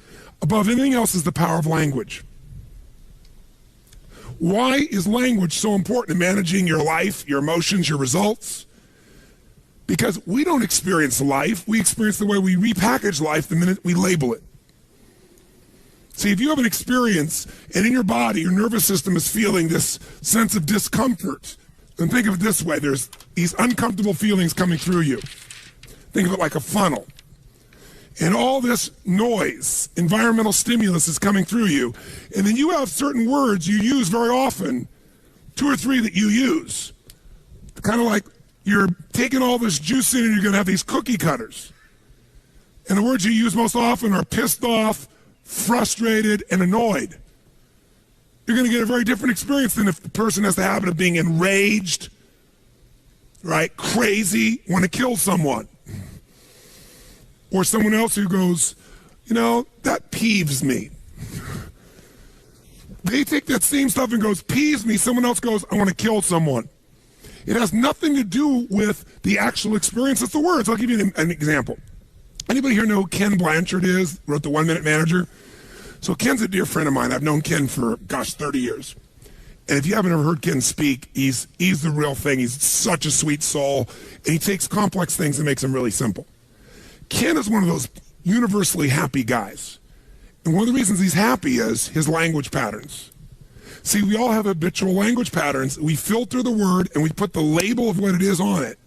above anything else is the power of language. Why is language so important in managing your life, your emotions, your results? Because we don't experience life. We experience the way we repackage life the minute we label it. See, if you have an experience and in your body, your nervous system is feeling this sense of discomfort, then think of it this way. There's these uncomfortable feelings coming through you. Think of it like a funnel. And all this noise, environmental stimulus is coming through you. And then you have certain words you use very often, 2 or 3 that you use. Kind of like you're taking all this juice in and you're going to have these cookie cutters. And the words you use most often are pissed off, frustrated, and annoyed. You're going to get a very different experience than if the person has the habit of being enraged, right, crazy, want to kill someone. Or someone else who goes, you know, that peeves me. They take that same stuff and goes, peeves me. Someone else goes, I want to kill someone. It has nothing to do with the actual experience. It's the words. I'll give you an example. Anybody here know who Ken Blanchard is? Wrote the 1 Minute Manager. So Ken's a dear friend of mine. I've known Ken for, 30 years. And if you haven't ever heard Ken speak, he's the real thing. He's such a sweet soul. And he takes complex things and makes them really simple. Ken is one of those universally happy guys. And one of the reasons he's happy is his language patterns. See, we all have habitual language patterns. We filter the word and we put the label of what it is on it.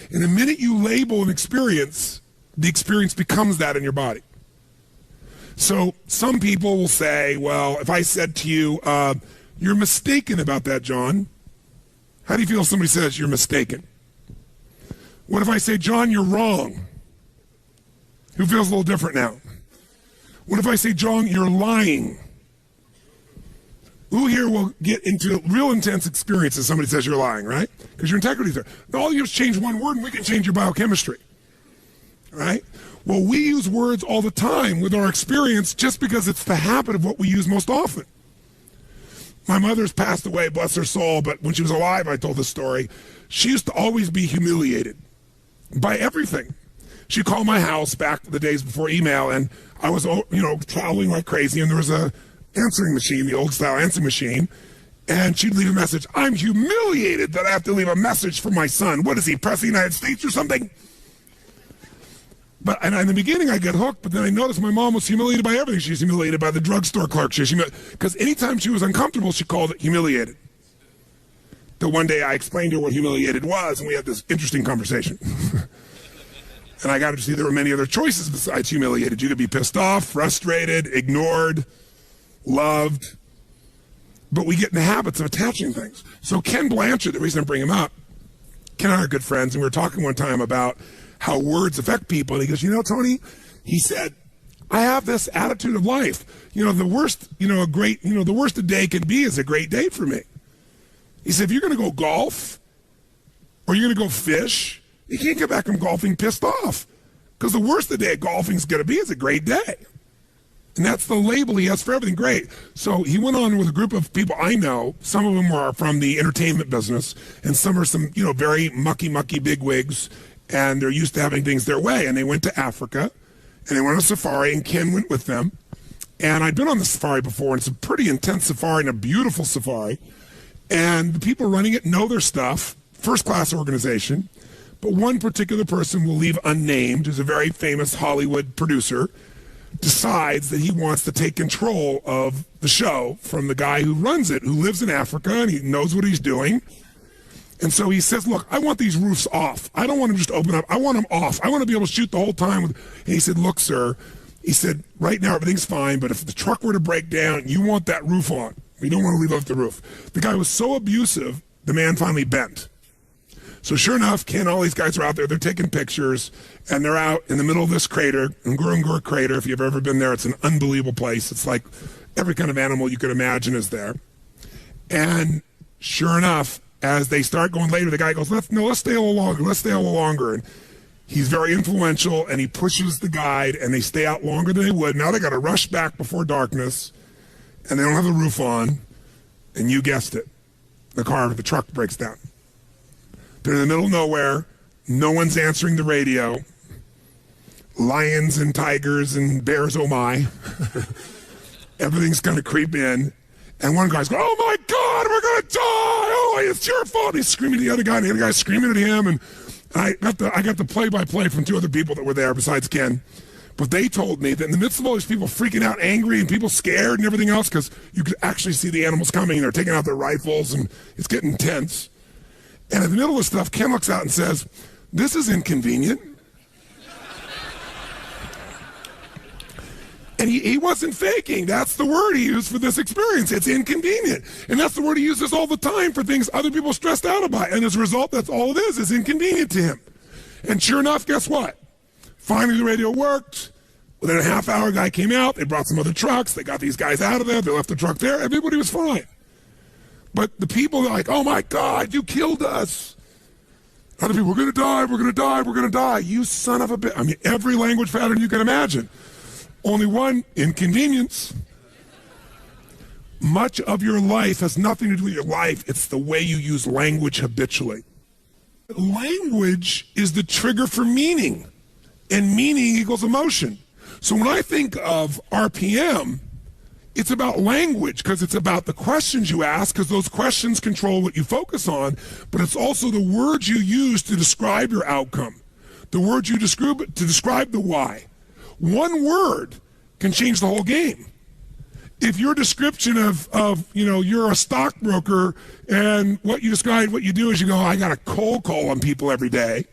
And the minute you label an experience, the experience becomes that in your body. So some people will say, well, if I said to you, you're mistaken about that, John. How do you feel if somebody says you're mistaken? What if I say, John, you're wrong? Who feels a little different now? What if I say, John, you're lying? Who here will get into real intense experience if somebody says you're lying, right? Because your integrity's there. Now, all you have to change one word and we can change your biochemistry, right? Well, we use words all the time with our experience just because it's the habit of what we use most often. My mother's passed away, bless her soul, but when she was alive, I told this story. She used to always be humiliated by everything. She'd call my house back the days before email, and I was, traveling like crazy, and there was a answering machine, the old style answering machine, and she'd leave a message. I'm humiliated that I have to leave a message for my son. What is he, President of the United States or something? And in the beginning, I get hooked, but then I noticed my mom was humiliated by everything. She was humiliated by the drugstore clerk. Because anytime she was uncomfortable, she called it humiliated. Till one day I explained to her what humiliated was, and we had this interesting conversation. And I got to see there were many other choices besides humiliated. You could be pissed off, frustrated, ignored, loved. But we get in the habits of attaching things. So Ken Blanchard, the reason I bring him up, Ken and I are good friends, and we were talking one time about how words affect people. And he goes, Tony, he said, I have this attitude of life. The worst a day can be is a great day for me. He said, if you're going to go golf or you're going to go fish, you can't get back from golfing pissed off, because the worst a day of golfing is going to be is a great day. And that's the label he has for everything. Great. So he went on with a group of people I know. Some of them are from the entertainment business, and some are some, very mucky bigwigs, and they're used to having things their way. And they went to Africa, and they went on a safari, and Ken went with them. And I'd been on the safari before, and it's a pretty intense safari and a beautiful safari. And the people running it know their stuff, first-class organization. But one particular person we'll leave unnamed, who's a very famous Hollywood producer, decides that he wants to take control of the show from the guy who runs it, who lives in Africa, and he knows what he's doing. And so he says, look, I want these roofs off. I don't want them just open up. I want them off. I want to be able to shoot the whole time. And he said, look, sir, he said, right now everything's fine, but if the truck were to break down, you want that roof on. We don't want to leave off the roof. The guy was so abusive, the man finally bent. So sure enough, Ken, all these guys are out there, they're taking pictures, and they're out in the middle of this crater, Ngurungur crater. If you've ever been there, it's an unbelievable place. It's like every kind of animal you could imagine is there. And sure enough, as they start going later, the guy goes, let's stay a little longer. And he's very influential, and he pushes the guide, and they stay out longer than they would. Now they got to rush back before darkness, and they don't have the roof on, and you guessed it, the truck breaks down. They're in the middle of nowhere. No one's answering the radio. Lions and tigers and bears, oh my. Everything's going to creep in. And one guy's going, oh my God, we're going to die. Oh, it's your fault. He's screaming at the other guy, and the other guy's screaming at him. And I got the play-by-play from two other people that were there besides Ken. But they told me that in the midst of all these people freaking out, angry, and people scared and everything else, because you could actually see the animals coming, and they're taking out their rifles, and it's getting tense. And in the middle of stuff, Ken looks out and says, this is inconvenient. And he wasn't faking. That's the word he used for this experience. It's inconvenient. And that's the word he uses all the time for things other people are stressed out about. And as a result, that's all it is. It's inconvenient to him. And sure enough, guess what? Finally, the radio worked. Within a half hour, a guy came out. They brought some other trucks. They got these guys out of there. They left the truck there. Everybody was fine. But the people are like, oh my God, you killed us. Other people, we're going to die, we're going to die, we're going to die. You son of a bitch. I mean, every language pattern you can imagine. Only one, inconvenience. Much of your life has nothing to do with your life. It's the way you use language habitually. Language is the trigger for meaning, and meaning equals emotion. So when I think of RPM, it's about language, because it's about the questions you ask, because those questions control what you focus on, but it's also the words you use to describe your outcome, the words you describe to describe the why. One word can change the whole game. If your description of you're a stockbroker, and what you describe, what you do is you go, I got a cold call on people every day,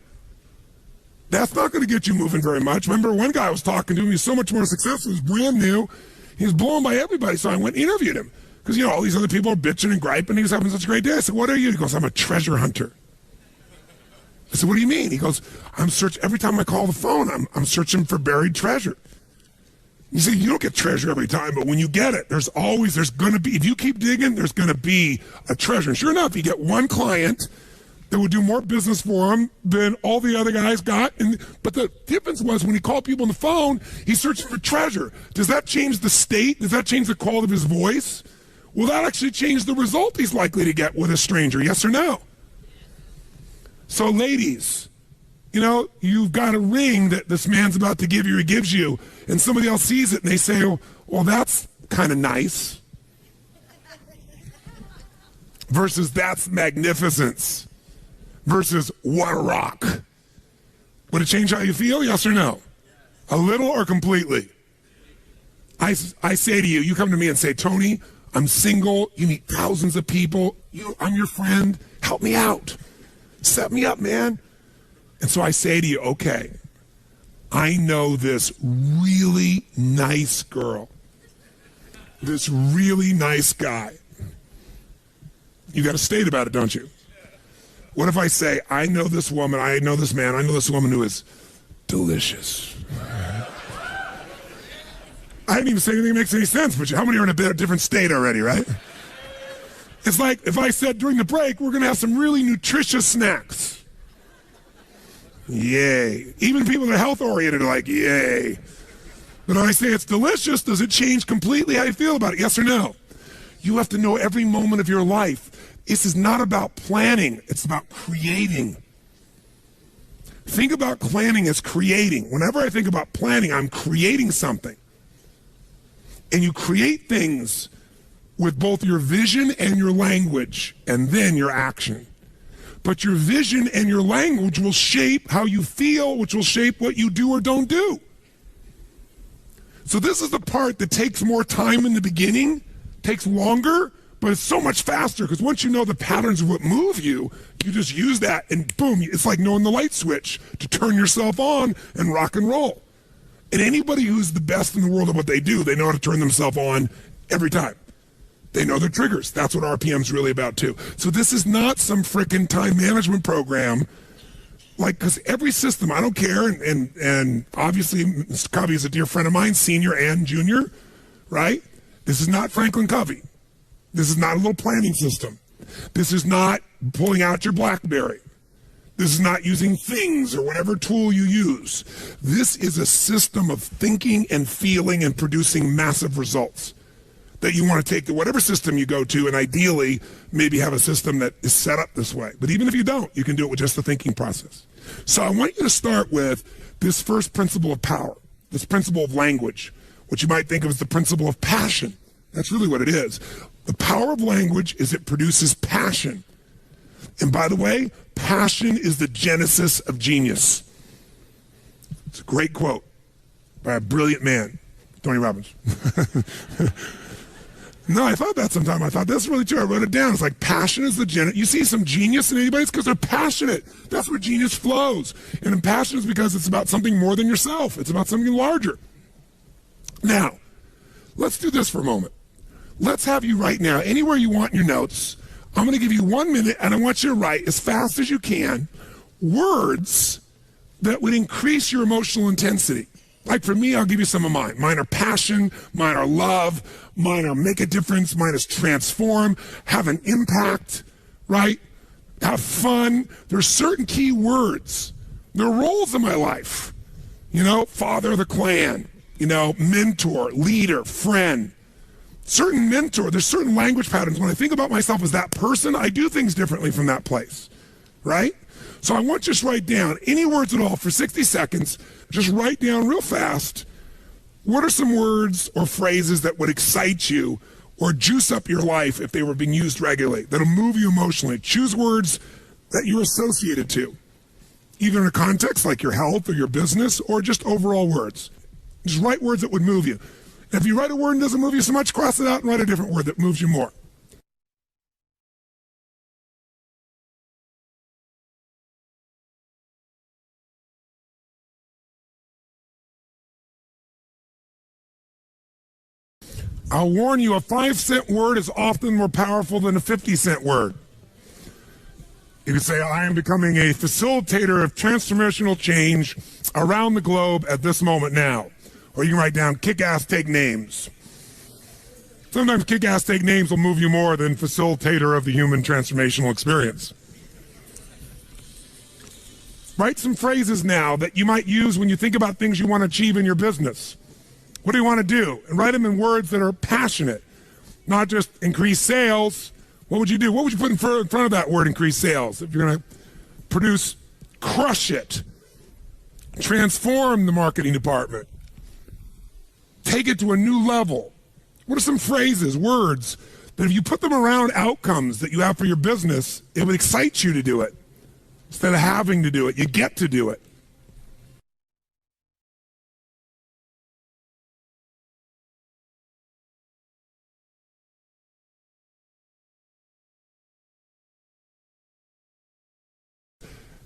that's not going to get you moving very much. Remember, one guy I was talking to, he was so much more successful, he was brand new, he was blown by everybody, so I went and interviewed him. Because, all these other people are bitching and griping. He was having such a great day. I said, what are you? He goes, I'm a treasure hunter. I said, what do you mean? He goes, every time I call the phone, I'm searching for buried treasure. You see, you don't get treasure every time, but when you get it, there's going to be, if you keep digging, there's going to be a treasure. And sure enough, you get one client that would do more business for him than all the other guys got. But the difference was when he called people on the phone, he's searching for treasure. Does that change the state? Does that change the quality of his voice? Will that actually change the result he's likely to get with a stranger? Yes or no? So ladies, you've got a ring that this man's about to give you, he gives you, and somebody else sees it and they say, well, that's kind of nice. Versus that's magnificence. Versus what a rock. Would it change how you feel? Yes or no? A little or completely? I say to you, you come to me and say, Tony, I'm single. You meet thousands of people. I'm your friend. Help me out. Set me up, man. And so I say to you, okay, I know this really nice girl, this really nice guy. You got a state about it, don't you? What if I say, I know this woman, I know this man, I know this woman who is delicious. I didn't even say anything that makes any sense, but how many are in a different state already, right? It's like if I said during the break, we're going to have some really nutritious snacks. Yay. Even people that are health-oriented are like, yay. But when I say it's delicious, does it change completely how you feel about it? Yes or no? You have to know every moment of your life. This is not about planning. It's about creating. Think about planning as creating. Whenever I think about planning, I'm creating something. And you create things with both your vision and your language, and then your action. But your vision and your language will shape how you feel, which will shape what you do or don't do. So this is the part that takes more time in the beginning, takes longer, but it's so much faster because once you know the patterns of what move you, you just use that and boom, it's like knowing the light switch to turn yourself on and rock and roll. And anybody who's the best in the world at what they do, they know how to turn themselves on every time. They know their triggers. That's what RPM's really about too. So this is not some frickin' time management program. Like, because every system, I don't care, and obviously Mr. Covey is a dear friend of mine, senior and junior, right? This is not Franklin Covey. This is not a little planning system. This is not pulling out your BlackBerry. This is not using things or whatever tool you use. This is a system of thinking and feeling and producing massive results that you want to take to whatever system you go to, and ideally maybe have a system that is set up this way. But even if you don't, you can do it with just the thinking process. So I want you to start with this first principle of power, this principle of language, which you might think of as the principle of passion. That's really what it is. The power of language is it produces passion. And by the way, passion is the genesis of genius. It's a great quote by a brilliant man, Tony Robbins. No, I thought that sometime. I thought that's really true. I wrote it down. It's like passion is the genesis. You see some genius in anybody, it's because they're passionate. That's where genius flows. And passion is because it's about something more than yourself. It's about something larger. Now, let's do this for a moment. Let's have you write now, anywhere you want in your notes. I'm going to give you 1 minute, and I want you to write as fast as you can words that would increase your emotional intensity. Like for me, I'll give you some of mine. Mine are passion, mine are love, mine are make a difference, mine is transform, have an impact, right? Have fun. There's certain key words. There are roles in my life. You know, father of the clan, you know, mentor, leader, friend. Certain mentor, there's certain language patterns. When I think about myself as that person, I do things differently from that place, right? So I want you to just write down any words at all for 60 seconds. Just write down real fast. What are some words or phrases that would excite you or juice up your life if they were being used regularly, that'll move you emotionally? Choose words that you're associated to, either in a context like your health or your business or just overall words. Just write words that would move you. And if you write a word and doesn't move you so much, cross it out and write a different word that moves you more. I'll warn you, a 5-cent word is often more powerful than a 50-cent word. You can say, I am becoming a facilitator of transformational change around the globe at this moment now. Or you can write down, kick-ass, take names. Sometimes kick-ass, take names will move you more than facilitator of the human transformational experience. Write some phrases now that you might use when you think about things you want to achieve in your business. What do you want to do? And write them in words that are passionate, not just increase sales. What would you do? What would you put in front of that word, increase sales? If you're going to produce, crush it, transform the marketing department, take it to a new level. What are some phrases, words, that if you put them around outcomes that you have for your business, it would excite you to do it. Instead of having to do it, you get to do it.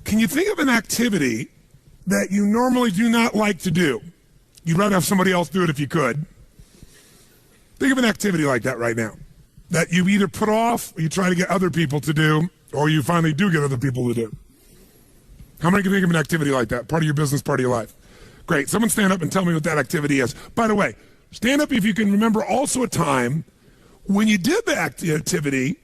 Can you think of an activity that you normally do not like to do? You'd rather have somebody else do it if you could. Think of an activity like that right now that you either put off, or you try to get other people to do, or you finally do get other people to do. How many can think of an activity like that? Part of your business, part of your life. Great. Someone stand up and tell me what that activity is. By the way, Stand up if you can remember also a time when you did the activity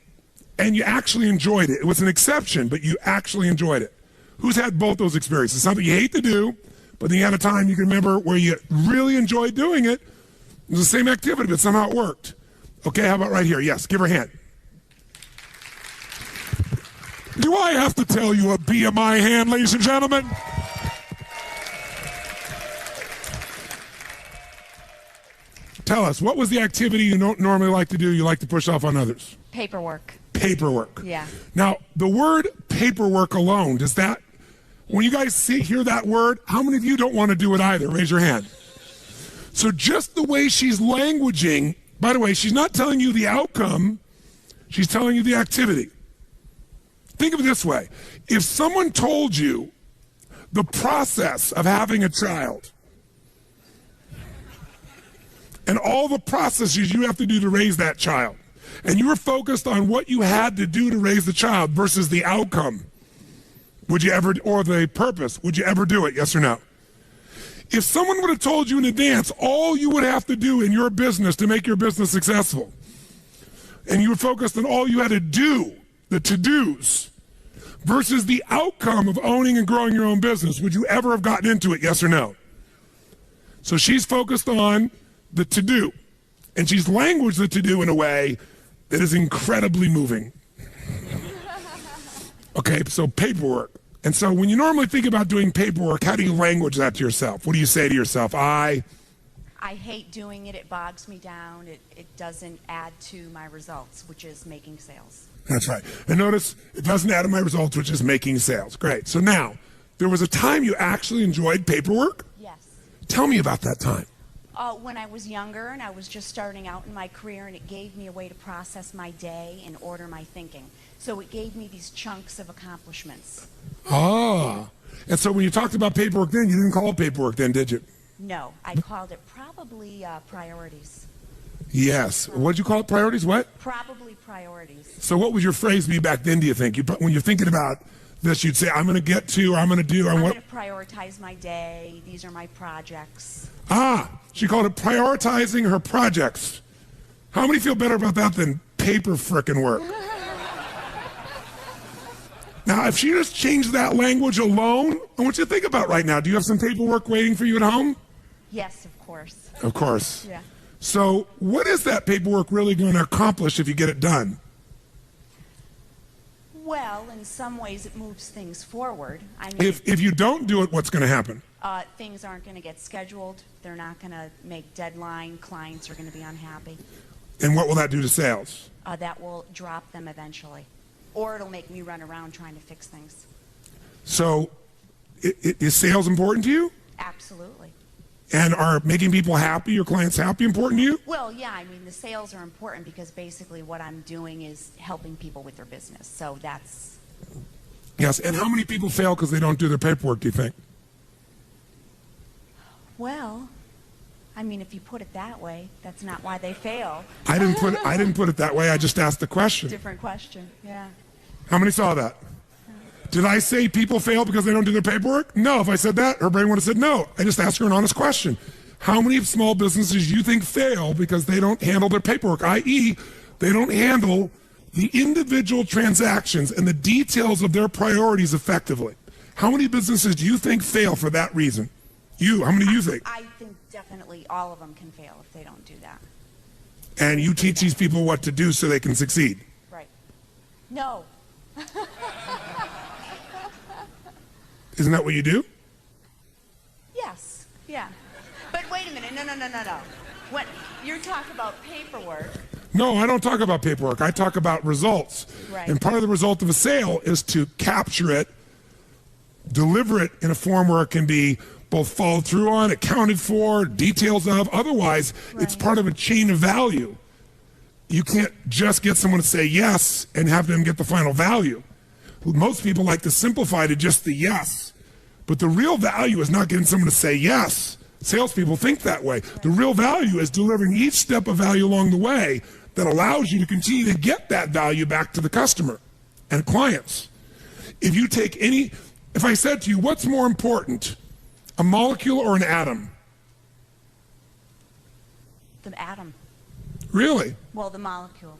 and you actually enjoyed it. It was an exception, but you actually enjoyed it. Who's had both those experiences? Something you hate to do, but then you had a time you can remember where you really enjoyed doing it. It was the same activity, but somehow it worked. Okay, how about right here? Yes, give her a hand. Do I have to tell you a BMI hand, ladies and gentlemen? Tell us, what was the activity you don't normally like to do, you like to push off on others? Paperwork. Paperwork. Yeah. Now, the word paperwork alone, does that, when you guys hear that word, how many of you don't want to do it either? Raise your hand. So just the way she's languaging, by the way, she's not telling you the outcome, she's telling you the activity. Think of it this way. If someone told you the process of having a child, and all the processes you have to do to raise that child, and you were focused on what you had to do to raise the child versus the outcome, would you ever, or the purpose, would you ever do it, yes or no? If someone would have told you in advance all you would have to do in your business to make your business successful, and you were focused on all you had to do, the to-dos, versus the outcome of owning and growing your own business, would you ever have gotten into it, yes or no? So she's focused on the to-do, and she's languaged the to-do in a way that is incredibly moving. Okay, so paperwork. And so when you normally think about doing paperwork, how do you language that to yourself? What do you say to yourself? I hate doing it. It bogs me down. It doesn't add to my results, which is making sales. That's right. And notice, it doesn't add to my results, which is making sales. Great. So now, there was a time you actually enjoyed paperwork? Yes. Tell me about that time. When I was younger and I was just starting out in my career, and it gave me a way to process my day and order my thinking. So it gave me these chunks of accomplishments. Ah. And so when you talked about paperwork then, you didn't call it paperwork then, did you? No, I called it probably priorities. Yes. What did you call it? Priorities? What? Probably priorities. So what would your phrase be back then, do you think? When you're thinking about this, you'd say, I'm going to get to, or I'm going to do. I'm going to prioritize my day. These are my projects. Ah, she called it prioritizing her projects. How many feel better about that than paper frickin' work? Now, if she just changed that language alone, I want you to think about right now. Do you have some paperwork waiting for you at home? Yes, of course. Of course. Yeah. So what is that paperwork really going to accomplish if you get it done? Well, in some ways it moves things forward. I mean, if you don't do it, what's going to happen? Things aren't going to get scheduled. They're not going to make deadline. Clients are going to be unhappy. And what will that do to sales? That will drop them eventually. Or it'll make me run around trying to fix things. So is sales important to you? Absolutely. And are making people happy, your clients happy, important to you? Well, yeah, I mean, the sales are important because basically what I'm doing is helping people with their business. So that's... Yes, and how many people fail because they don't do their paperwork, do you think? Well, I mean, if you put it that way, that's not why they fail. I didn't put it that way. I just asked the question. Different question, yeah. How many saw that? Did I say people fail because they don't do their paperwork? No. If I said that, her brain would have said no. I just asked her an honest question. How many small businesses do you think fail because they don't handle their paperwork, i.e., they don't handle the individual transactions and the details of their priorities effectively? How many businesses do you think fail for that reason? How many do you think? I think definitely all of them can fail if they don't do that. And you teach these people what to do so they can succeed? Right. No. Isn't that what you do? Yes, yeah. But wait a minute, no. When you're talking about paperwork. No, I don't talk about paperwork. I talk about results. Right. And part of the result of a sale is to capture it, deliver it in a form where it can be both followed through on, accounted for, details of. Otherwise, it's part of a chain of value. You can't just get someone to say yes and have them get the final value. Most people like to simplify to just the yes. But the real value is not getting someone to say yes. Salespeople think that way. The real value is delivering each step of value along the way that allows you to continue to get that value back to the customer and clients. If I said to you, what's more important, a molecule or an atom? The atom. Really? Well, the molecule.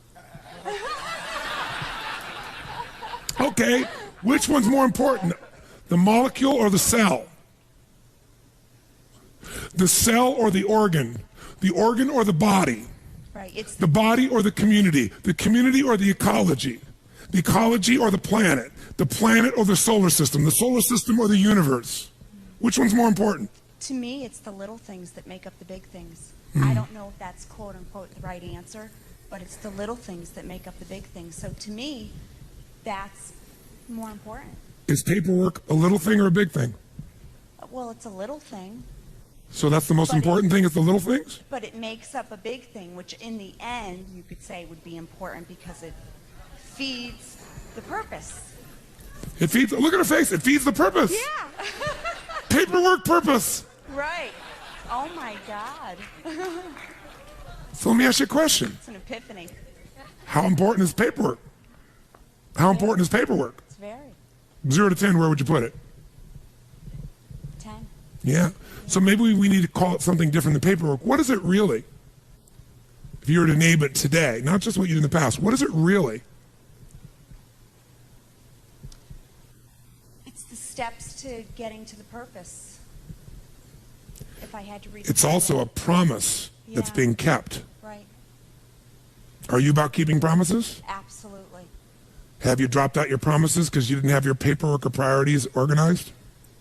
Okay, which one's more important? The molecule or the cell? The cell or the organ? The organ or the body? Right. It's The body or the community or the ecology or the planet or the solar system or the universe. Which one's more important? To me, it's the little things that make up the big things. I don't know if that's quote unquote the right answer, but it's the little things that make up the big things. So to me, that's more important. Is paperwork a little thing or a big thing? Well, it's a little thing, So that's the most But important thing is the little things? but it makes up a big thing, which in the end you could say would be important because it feeds the purpose. It feeds, look at her face, it feeds the purpose. Yeah. Paperwork purpose. Right. Oh my God. So let me ask you a question. It's an epiphany. How important is paperwork? How important is paperwork? It's very. 0 to 10, where would you put it? 10. Yeah. So maybe we need to call it something different than paperwork. What is it really? If you were to name it today, not just what you did in the past, what is it really? It's the steps to getting to the purpose. If I had to read It's also a promise that's Yeah. being kept. Right. Are you about keeping promises? Absolutely. Have you dropped out your promises because you didn't have your paperwork or priorities organized?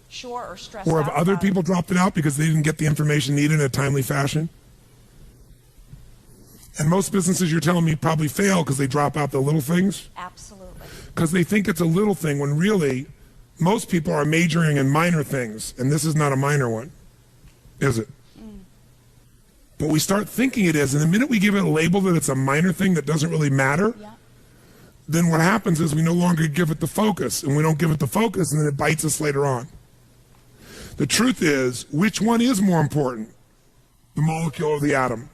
Sure, or stressed Or out have other about it. people dropped it out because they didn't get the information needed in a timely fashion? And most businesses, you're telling me, probably fail because they drop out the little things? Absolutely. Because they think it's a little thing when really most people are majoring in minor things, and this is not a minor one, is it? But we start thinking it is, and the minute we give it a label that it's a minor thing that doesn't really matter, Yeah. then what happens is we no longer give it the focus, and we don't give it the focus, and then it bites us later on. The truth is, which one is more important? The molecule or the atom?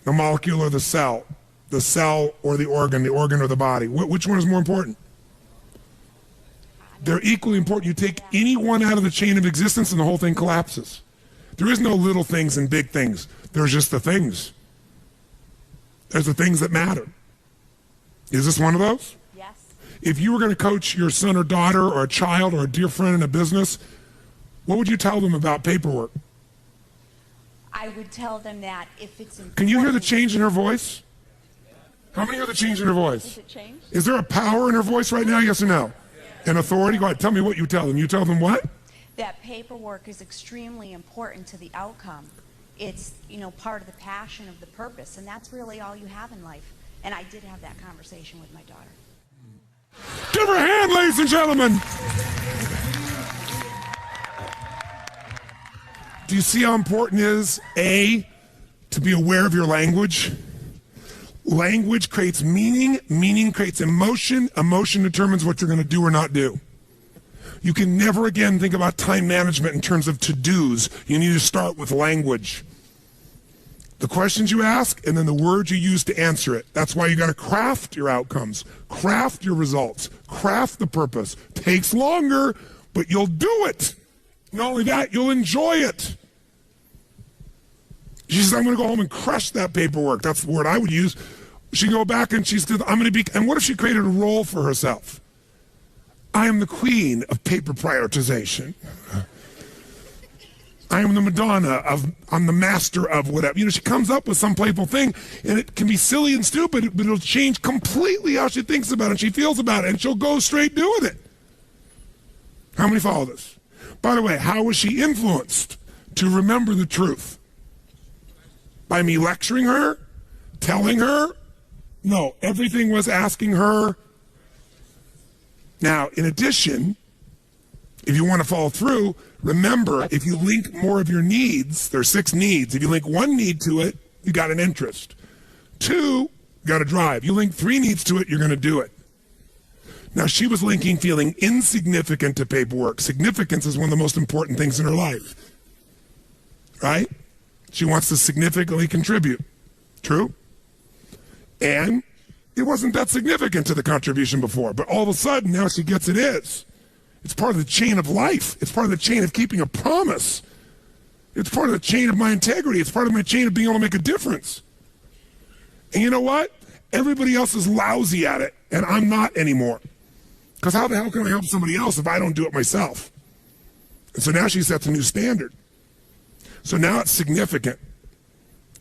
The molecule or the cell? The cell or the organ or the body? Which one is more important? They're equally important. You take any one out of the chain of existence and the whole thing collapses. There is no little things and big things. There's just the things. There's the things that matter. Is this one of those? Yes. If you were going to coach your son or daughter or a child or a dear friend in a business, what would you tell them about paperwork? I would tell them that if it's important. Can you hear the change in her voice? How many hear the change in her voice? Does it change? Is there a power in her voice right now? Yes or no? An authority? Go ahead. Tell me what you tell them. You tell them what? That paperwork is extremely important to the outcome. It's, part of the passion of the purpose, and that's really all you have in life. And I did have that conversation with my daughter. Give her a hand, ladies and gentlemen. Do you see how important it is, A, to be aware of your language? Language creates meaning, meaning creates emotion, emotion determines what you're going to do or not do. You can never again think about time management in terms of to-dos. You need to start with language. The questions you ask and then the words you use to answer it. That's why you got to craft your outcomes, craft your results, craft the purpose. Takes longer, but you'll do it. Not only that, you'll enjoy it. She says, I'm going to go home and crush that paperwork. That's the word I would use. She go back and she said, I'm going to be, and what if she created a role for herself? I am the queen of paper prioritization. I am the Madonna of, I'm the master of whatever. She comes up with some playful thing, and it can be silly and stupid, but it'll change completely how she thinks about it and she feels about it, and she'll go straight doing it. How many follow this? By the way, how was she influenced to remember the truth? By me lecturing her? Telling her? No, everything was asking her. Now, in addition, if you want to follow through, remember, if you link more of your needs, there are 6 needs. If you link 1 need to it, you got an interest. 2, you got to drive. You link 3 needs to it, you're going to do it. Now, she was linking feeling insignificant to paperwork. Significance is one of the most important things in her life. Right? She wants to significantly contribute. True? And it wasn't that significant to the contribution before, but all of a sudden, now she gets it is. It's part of the chain of life. It's part of the chain of keeping a promise. It's part of the chain of my integrity. It's part of my chain of being able to make a difference. And you know what? Everybody else is lousy at it, and I'm not anymore. Because how the hell can I help somebody else if I don't do it myself? And so now she sets a new standard. So now it's significant.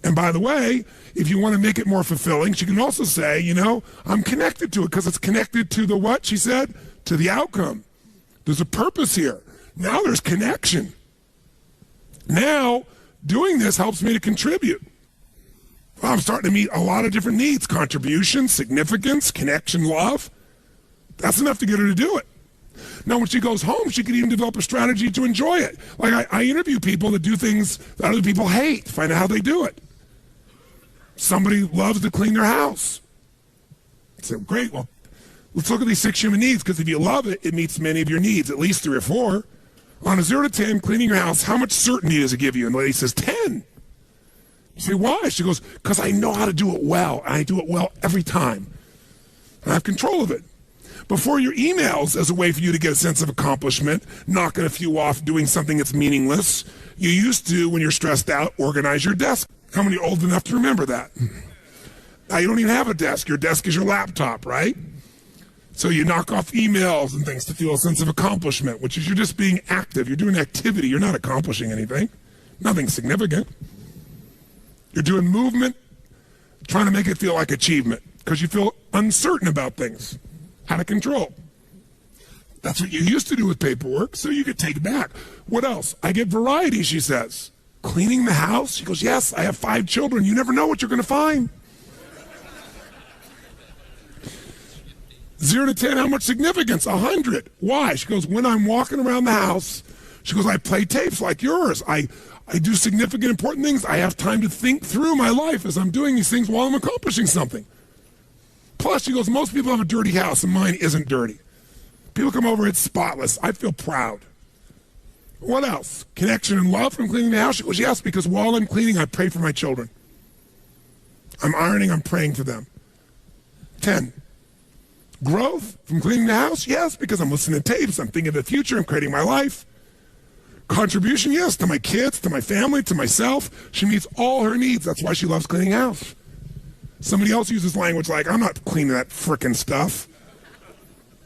And by the way, if you want to make it more fulfilling, she can also say, you know, I'm connected to it because it's connected to the what, she said? To the outcome. There's a purpose here. Now there's connection. Now, doing this helps me to contribute. Well, I'm starting to meet a lot of different needs. Contribution, significance, connection, love. That's enough to get her to do it. Now, when she goes home, she can even develop a strategy to enjoy it. Like I interview people that do things that other people hate, find out how they do it. Somebody loves to clean their house. I said, great, well, let's look at these 6 human needs, because if you love it, it meets many of your needs, at least 3 or 4. On a 0 to 10, cleaning your house, how much certainty does it give you? And the lady says, 10. You say, why? She goes, because I know how to do it well, and I do it well every time. And I have control of it. Before your emails, as a way for you to get a sense of accomplishment, knocking a few off, doing something that's meaningless, you used to, when you're stressed out, organize your desk. How many are old enough to remember that? Now you don't even have a desk. Your desk is your laptop, right? So you knock off emails and things to feel a sense of accomplishment, which is you're just being active. You're doing activity. You're not accomplishing anything. Nothing significant. You're doing movement, trying to make it feel like achievement because you feel uncertain about things, out of control. That's what you used to do with paperwork, so you could take it back. What else? I get variety, she says. Cleaning the house? She goes, yes, I have 5 children. You never know what you're going to find. 0 to 10, how much significance? 100. Why? She goes, when I'm walking around the house, she goes, I play tapes like yours. I do significant, important things. I have time to think through my life as I'm doing these things while I'm accomplishing something. Plus, she goes, most people have a dirty house, and mine isn't dirty. People come over, it's spotless. I feel proud. What else? Connection and love from cleaning the house? She goes, yes, because while I'm cleaning, I pray for my children. I'm ironing, I'm praying for them. 10. Growth from cleaning the house? Yes, because I'm listening to tapes, I'm thinking of the future, I'm creating my life. Contribution? Yes, to my kids, to my family, to myself. She meets all her needs. That's why she loves cleaning house. Somebody else uses language like, I'm not cleaning that frickin' stuff.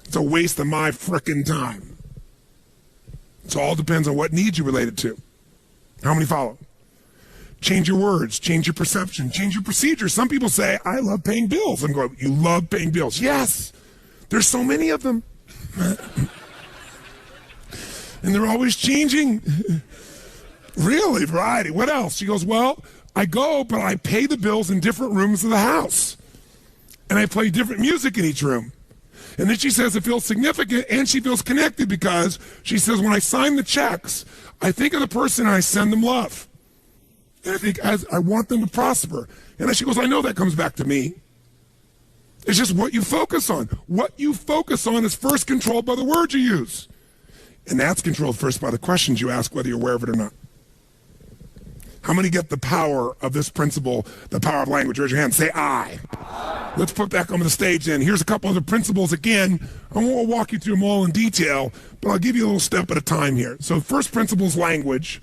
It's a waste of my frickin' time. So it all depends on what needs you related to. How many follow? Change your words, change your perception, change your procedure. Some people say, I love paying bills. I'm going, you love paying bills? Yes. There's so many of them. And they're always changing. Really, variety. What else? She goes, well, I go, but I pay the bills in different rooms of the house. And I play different music in each room. And then she says it feels significant and she feels connected because she says when I sign the checks, I think of the person and I send them love. And I think I want them to prosper. And then she goes, I know that comes back to me. It's just what you focus on. What you focus on is first controlled by the words you use. And that's controlled first by the questions you ask, whether you're aware of it or not. How many get the power of this principle, the power of language? Raise your hand. Say I. Let's put back on the stage then. Here's a couple other principles again. I won't walk you through them all in detail, but I'll give you a little step at a time here. So first principle is language.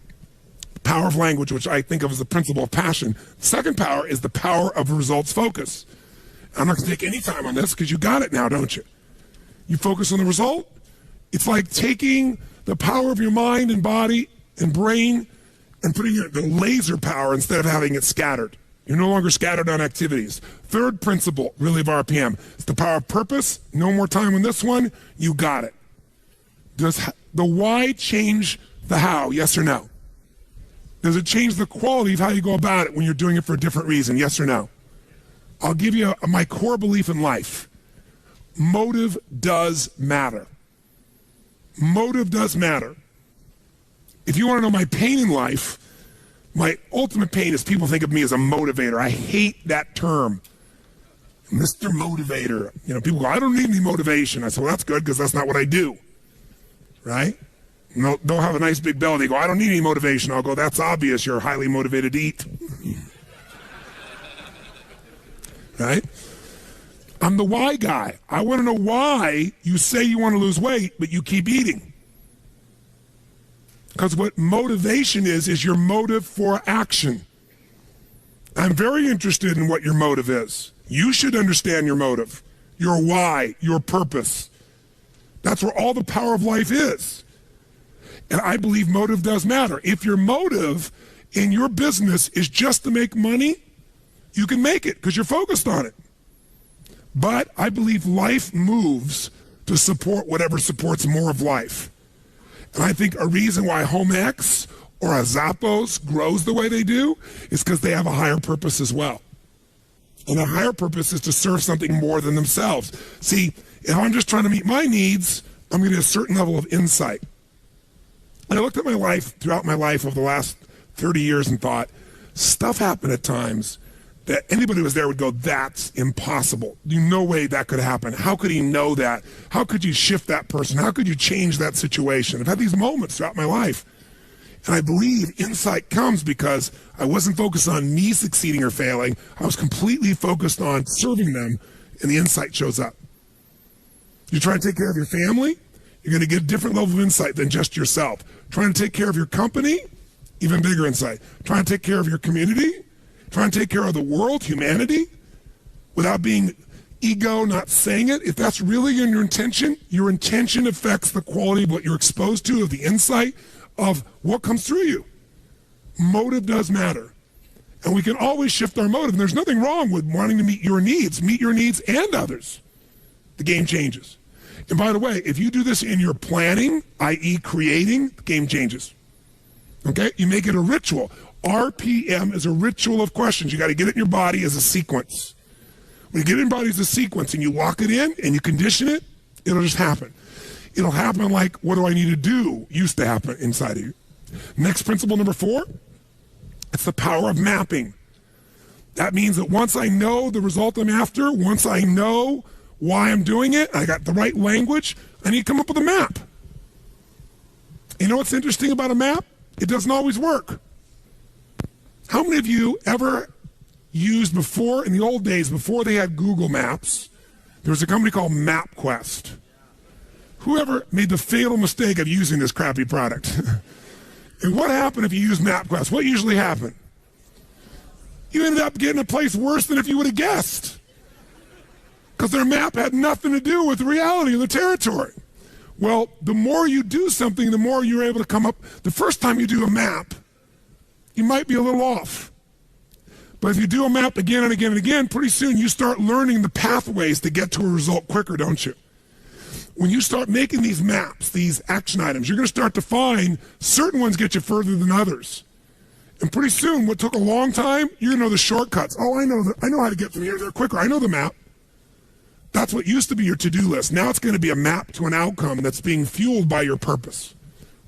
The power of language, which I think of as the principle of passion. Second power is the power of results focus. I'm not going to take any time on this because you got it now, don't you? You focus on the result. It's like taking the power of your mind and body and brain and putting it the laser power instead of having it scattered. You're no longer scattered on activities. Third principle, really, of RPM, is the power of purpose. No more time on this one. You got it. Does the why change the how? Yes or no? Does it change the quality of how you go about it when you're doing it for a different reason? Yes or no? I'll give you my core belief in life. Motive does matter. Motive does matter. If you want to know my pain in life, my ultimate pain is people think of me as a motivator. I hate that term. Mr. Motivator. You know, people go, I don't need any motivation. I say, well, that's good because that's not what I do. Right? And they'll have a nice big belly. They go, I don't need any motivation. I'll go, that's obvious. You're highly motivated to eat. Right? I'm the why guy. I want to know why you say you want to lose weight, but you keep eating. Because what motivation is your motive for action. I'm very interested in what your motive is. You should understand your motive, your why, your purpose. That's where all the power of life is. And I believe motive does matter. If your motive in your business is just to make money, you can make it because you're focused on it. But I believe life moves to support whatever supports more of life. And I think a reason why HomeX or a Zappos grows the way they do is because they have a higher purpose as well. And the higher purpose is to serve something more than themselves. See, if I'm just trying to meet my needs, I'm going to get a certain level of insight. And I looked at my life, throughout my life over the last 30 years and thought, stuff happened at times that anybody who was there would go, that's impossible. No way that could happen. How could he know that? How could you shift that person? How could you change that situation? I've had these moments throughout my life. And I believe insight comes because I wasn't focused on me succeeding or failing. I was completely focused on serving them, and the insight shows up. You're trying to take care of your family, you're going to get a different level of insight than just yourself. Trying to take care of your company, even bigger insight. Trying to take care of your community, trying to take care of the world, humanity, without being ego, not saying it. If that's really your intention affects the quality of what you're exposed to, of the insight, of what comes through you. Motive does matter. And we can always shift our motive. And there's nothing wrong with wanting to meet your needs and others. The game changes. And by the way, if you do this in your planning, i.e. creating, the game changes. Okay? You make it a ritual. RPM is a ritual of questions. You got to get it in your body as a sequence. When you get it in your body as a sequence and you lock it in and you condition it, it'll just happen. It'll happen like, what do I need to do? Used to happen inside of you. Next principle, number 4, it's the power of mapping. That means that once I know the result I'm after, once I know why I'm doing it, I got the right language, I need to come up with a map. You know what's interesting about a map? It doesn't always work. How many of you ever used before, in the old days, before they had Google Maps, there was a company called MapQuest? Whoever made the fatal mistake of using this crappy product? And what happened if you use MapQuest? What usually happened? You ended up getting a place worse than if you would have guessed. Because their map had nothing to do with the reality of the territory. Well, the more you do something, the more you're able to come up. The first time you do a map, you might be a little off. But if you do a map again and again and again, pretty soon you start learning the pathways to get to a result quicker, don't you? When you start making these maps, these action items, you're going to start to find certain ones get you further than others. And pretty soon, what took a long time, you're going to know the shortcuts. Oh, I know how to get from here to there quicker. I know the map. That's what used to be your to-do list. Now it's going to be a map to an outcome that's being fueled by your purpose.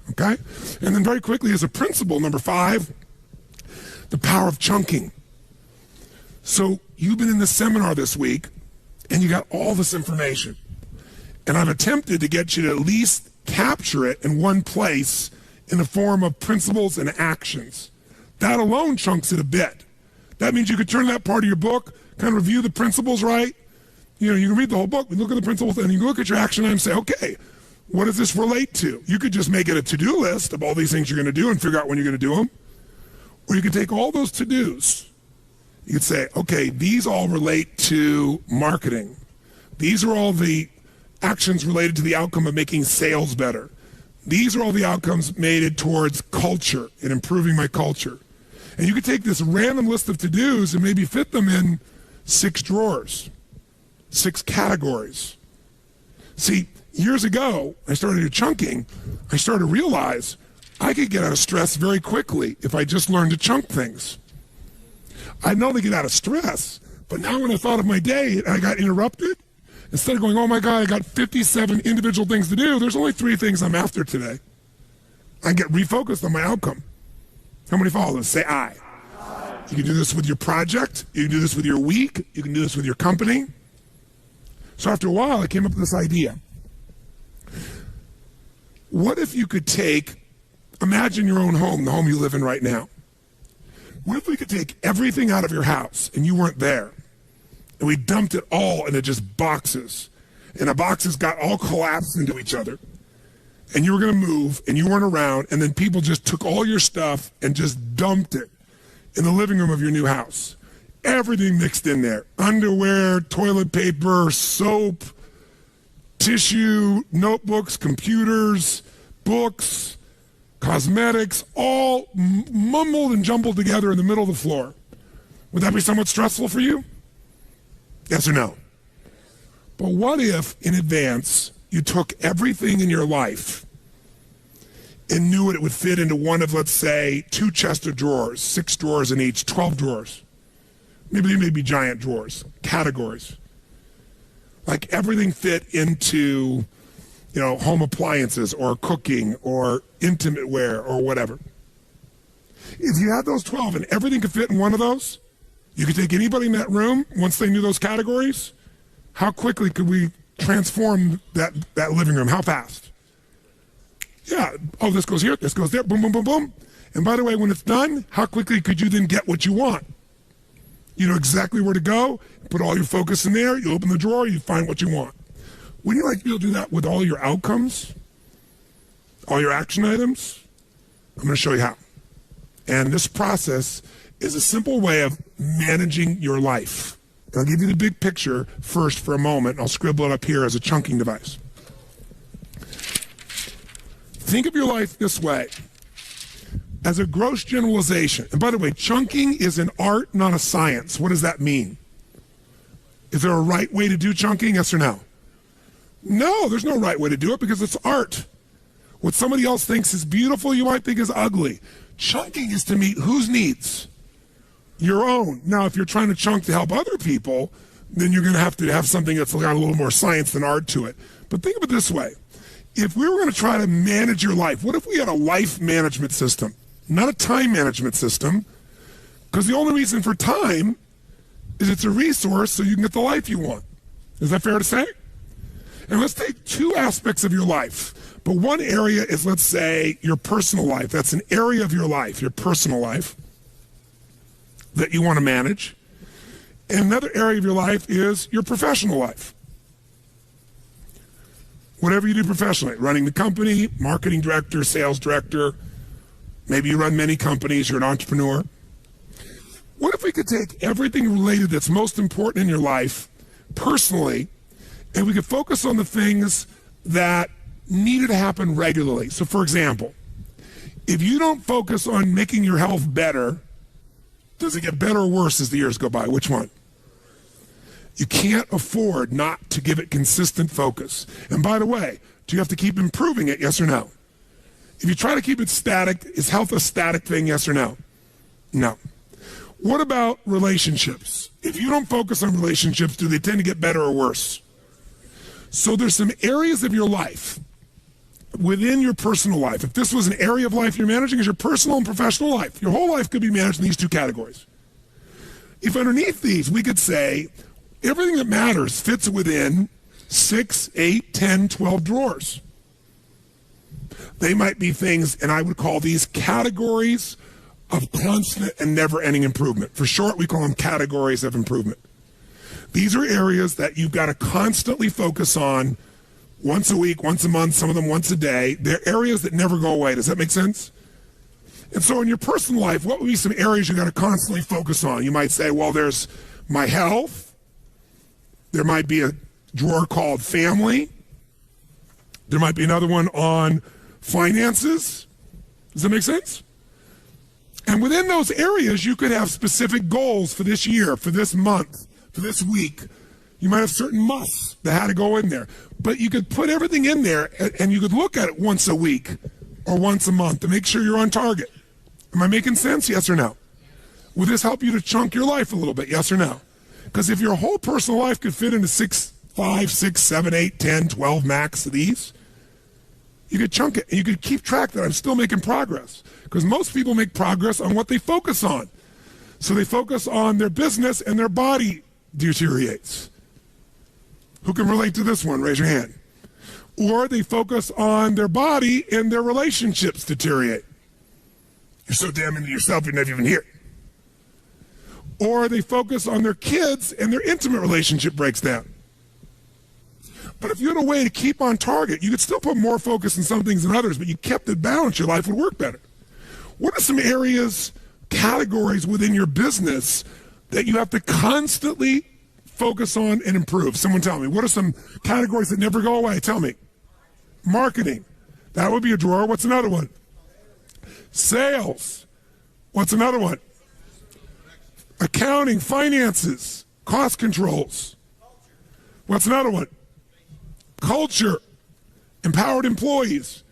Okay? And then very quickly, as a principle, number 5, the power of chunking. So you've been in this seminar this week, and you got all this information. And I've attempted to get you to at least capture it in one place in the form of principles and actions. That alone chunks it a bit. That means you could turn that part of your book, kind of review the principles, right? You know, you can read the whole book, look at the principles, and you can look at your action item and say, okay, what does this relate to? You could just make it a to-do list of all these things you're going to do and figure out when you're going to do them. Or you could take all those to-dos. You could say, okay, these all relate to marketing. These are all the actions related to the outcome of making sales better. These are all the outcomes made towards culture and improving my culture. And you could take this random list of to-dos and maybe fit them in 6 drawers, 6 categories. See, years ago, I started do chunking. I started to realize I could get out of stress very quickly if I just learned to chunk things. I'd not only get out of stress, but now when I thought of my day and I got interrupted, instead of going, oh my God, I got 57 individual things to do, there's only 3 things I'm after today. I get refocused on my outcome. How many follow this? Say I. You can do this with your project. You can do this with your week. You can do this with your company. So after a while, I came up with this idea. What if you could imagine your own home, the home you live in right now. What if we could take everything out of your house and you weren't there? And we dumped it all into just boxes. And the boxes got all collapsed into each other. and you were going to move and you weren't around, and then people just took all your stuff and just dumped it in the living room of your new house. Everything mixed in there. Underwear, toilet paper, soap, tissue, notebooks, computers, books, cosmetics, all mumbled and jumbled together in the middle of the floor. Would that be somewhat stressful for you? Yes or no? But what if, in advance, you took everything in your life and knew it would fit into one of, let's say, 2 chests of drawers, 6 drawers in each, 12 drawers. Maybe they may be giant drawers, categories. Like everything fit into, home appliances or cooking or intimate wear or whatever. If you had those 12 and everything could fit in one of those, you could take anybody in that room, once they knew those categories, how quickly could we transform that living room? How fast? Yeah. Oh, this goes here, this goes there, boom, boom, boom, boom. And by the way, when it's done, how quickly could you then get what you want? You know exactly where to go, put all your focus in there, you open the drawer, you find what you want. Would you like to be able to do that with all your outcomes? All your action items? I'm going to show you how. And this process is a simple way of managing your life. And I'll give you the big picture first for a moment. I'll scribble it up here as a chunking device. Think of your life this way. As a gross generalization, and by the way, chunking is an art, not a science. What does that mean? Is there a right way to do chunking, yes or no? No, there's no right way to do it because it's art. What somebody else thinks is beautiful, you might think is ugly. Chunking is to meet whose needs? Your own. Now, if you're trying to chunk to help other people, then you're going to have something that's got a little more science than art to it. But think of it this way. If we were going to try to manage your life, what if we had a life management system? Not a time management system, because the only reason for time is it's a resource so you can get the life you want. Is that fair to say? And let's take 2 aspects of your life. But one area is, let's say, your personal life. That's an area of your life, your personal life, that you want to manage. And another area of your life is your professional life. Whatever you do professionally, running the company, marketing director, sales director, maybe you run many companies, you're an entrepreneur. What if we could take everything related that's most important in your life personally, and we could focus on the things that needed to happen regularly? So for example, if you don't focus on making your health better, does it get better or worse as the years go by? Which one? You can't afford not to give it consistent focus. And by the way, do you have to keep improving it, yes or no? If you try to keep it static, is health a static thing, yes or no? No. What about relationships? If you don't focus on relationships, do they tend to get better or worse? So there's some areas of your life within your personal life. If this was an area of life you're managing, is your personal and professional life. Your whole life could be managed in these 2 categories. If underneath these, we could say everything that matters fits within 6, 8, 10, 12 drawers. They might be things, and I would call these categories of constant and never-ending improvement. For short, we call them categories of improvement. These are areas that you've got to constantly focus on once a week, once a month, some of them once a day. They're areas that never go away. Does that make sense? And so in your personal life, what would be some areas you got to constantly focus on? You might say, well, there's my health. There might be a drawer called family. There might be another one on finances. Does that make sense? And within those areas, you could have specific goals for this year, for this month, for this week. You might have certain musts that had to go in there. But you could put everything in there, and you could look at it once a week or once a month to make sure you're on target. Am I making sense? Yes or no? Would this help you to chunk your life a little bit? Yes or no? Because if your whole personal life could fit into 5, 6, 7, 8, 10, 12 max of these, you could chunk it, and you could keep track that I'm still making progress. Because most people make progress on what they focus on. So they focus on their business and their body deteriorates. Who can relate to this one? Raise your hand. Or they focus on their body and their relationships deteriorate. You're so damn into yourself, you're never even here. Or they focus on their kids and their intimate relationship breaks down. But if you had a way to keep on target, you could still put more focus on some things than others, but you kept it balanced, your life would work better. What are some areas, categories within your business that you have to constantly focus on and improve? Someone tell me. What are some categories that never go away? Tell me. Marketing. That would be a drawer. What's another one? Sales. What's another one? Accounting, finances, cost controls. What's another one? Culture, empowered employees.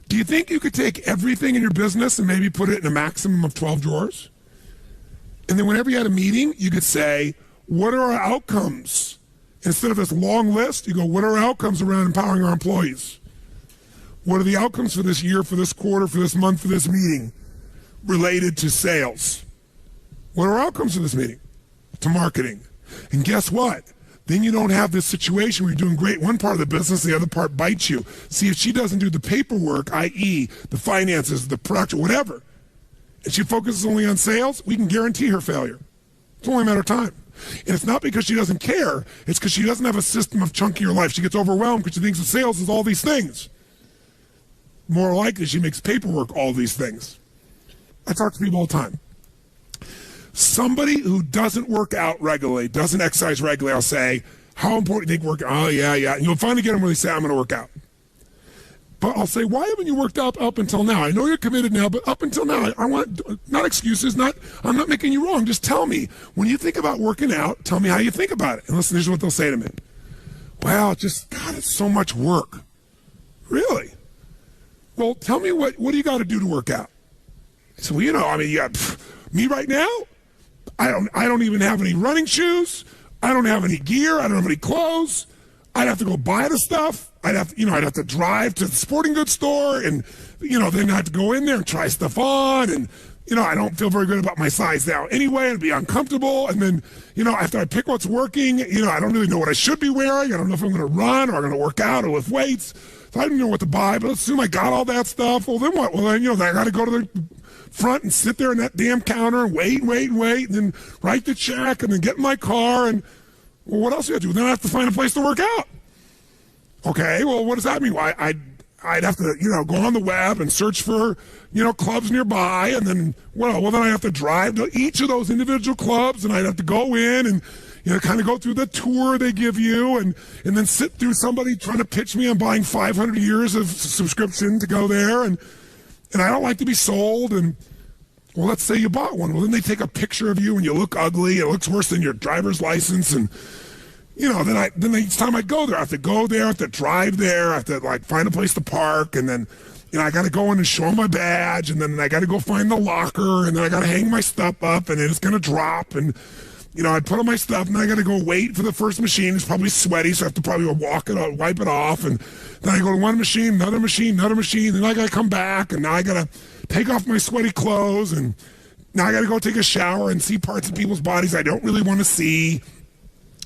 Do you think you could take everything in your business and maybe put it in a maximum of 12 drawers? And then whenever you had a meeting, you could say, what are our outcomes? Instead of this long list, you go, what are our outcomes around empowering our employees? What are the outcomes for this year, for this quarter, for this month, for this meeting related to sales? What are our outcomes for this meeting? To marketing. And guess what? Then you don't have this situation where you're doing great one part of the business, the other part bites you. See, if she doesn't do the paperwork, i.e. the finances, the production, whatever, and she focuses only on sales, we can guarantee her failure. It's only a matter of time. And it's not because she doesn't care, it's because she doesn't have a system of chunking her life. She gets overwhelmed because she thinks that sales is all these things. More likely, she makes paperwork all these things. I talk to people all the time. Somebody who doesn't work out regularly, doesn't exercise regularly, I'll say, how important do you think work? Oh, yeah. And you'll finally get them where they say, I'm going to work out. But I'll say, why haven't you worked out up until now? I know you're committed now, but up until now, I want, not excuses, I'm not making you wrong. Just tell me, when you think about working out, tell me how you think about it. And listen, this is what they'll say to me. Well, God, it's so much work. Really? Well, tell me what do you got to do to work out? I said, well, you got me right now. I don't even have any running shoes. I don't have any gear. I don't have any clothes. I'd have to go buy the stuff. I'd have to drive to the sporting goods store, and then I'd have to go in there and try stuff on, and I don't feel very good about my size now anyway. It'd be uncomfortable, and then after I pick what's working, I don't really know what I should be wearing. I don't know if I'm going to run or I'm going to work out or lift weights. So I don't know what to buy. But let's assume I got all that stuff. Well, then what? Well, then I got to go to the front and sit there in that damn counter and wait, and then write the check, and then get in my car, and well, what else do I do? Then I have to find a place to work out. Okay, well, what does that mean? Well, I'd have to, go on the web and search for, clubs nearby, and then, then I have to drive to each of those individual clubs, and I'd have to go in and, kind of go through the tour they give you, and then sit through somebody trying to pitch me on buying 500 years of subscription to go there, and I don't like to be sold, and, well, let's say you bought one. Well, then they take a picture of you, and you look ugly. It looks worse than your driver's license, and, then each time I go there, I have to go there, I have to drive there, I have to, find a place to park, and then, I got to go in and show my badge, and then I got to go find the locker, and then I got to hang my stuff up, and then it's going to drop, and, I put on my stuff, and then I got to go wait for the first machine. It's probably sweaty, so I have to probably go wipe it off, and then I go to one machine, another machine, then I got to come back, and now I got to take off my sweaty clothes, and now I got to go take a shower and see parts of people's bodies I don't really want to see.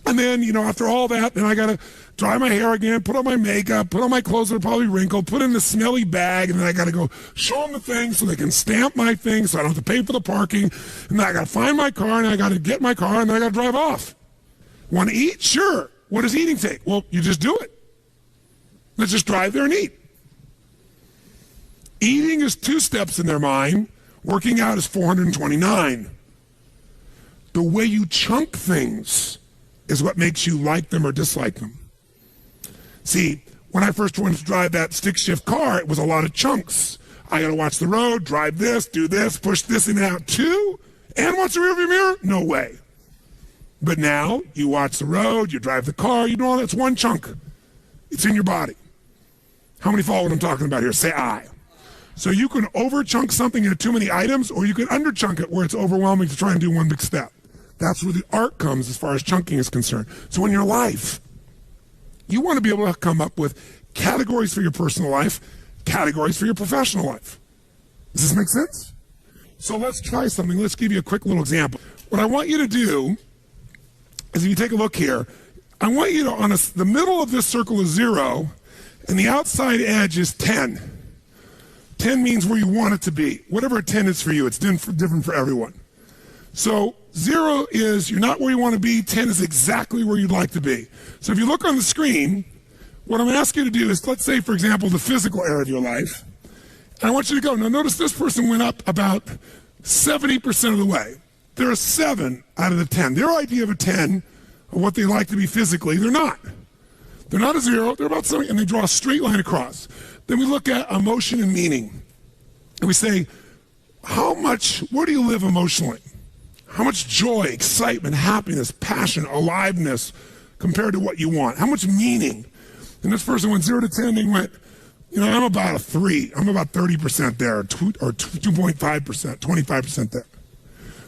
And then, after all that, then I got to dry my hair again, put on my makeup, put on my clothes that are probably wrinkled, put in the smelly bag, and then I got to go show them the thing so they can stamp my thing so I don't have to pay for the parking. And then I got to find my car, and I got to get my car, and then I got to drive off. Want to eat? Sure. What does eating take? Well, you just do it. Let's just drive there and eat. Eating is 2 steps in their mind. Working out is 429. The way you chunk things is what makes you like them or dislike them. See, when I first wanted to drive that stick shift car, it was a lot of chunks. I got to watch the road, drive this, do this, push this in and out too, and watch the rearview mirror? No way. But now, you watch the road, you drive the car, you do all that. It's one chunk. It's in your body. How many follow what I'm talking about here? Say I. So you can over-chunk something into too many items, or you can under-chunk it where it's overwhelming to try and do one big step. That's where the art comes as far as chunking is concerned. So in your life, you want to be able to come up with categories for your personal life, categories for your professional life. Does this make sense? So let's try something. Let's give you a quick little example. What I want you to do is, if you take a look here, I want you to, the middle of this circle is 0, and the outside edge is 10. 10 means where you want it to be. Whatever a 10 is for you, it's different for everyone. So 0 is you're not where you want to be. 10 is exactly where you'd like to be. So if you look on the screen, What I'm asking you to do is, let's say, for example, the physical area of your life. And I want you to go. Now, notice this person went up about 70% of the way. They're a 7 out of the 10. Their idea of a 10, of what they like to be physically, they're not. They're not a 0. They're about 7, and they draw a straight line across. Then we look at emotion and meaning. And we say, where do you live emotionally? How much joy, excitement, happiness, passion, aliveness compared to what you want? How much meaning? And this person went 0 to 10, they went, I'm about a 3. I'm about 30% there, or 2.5%, 25% there.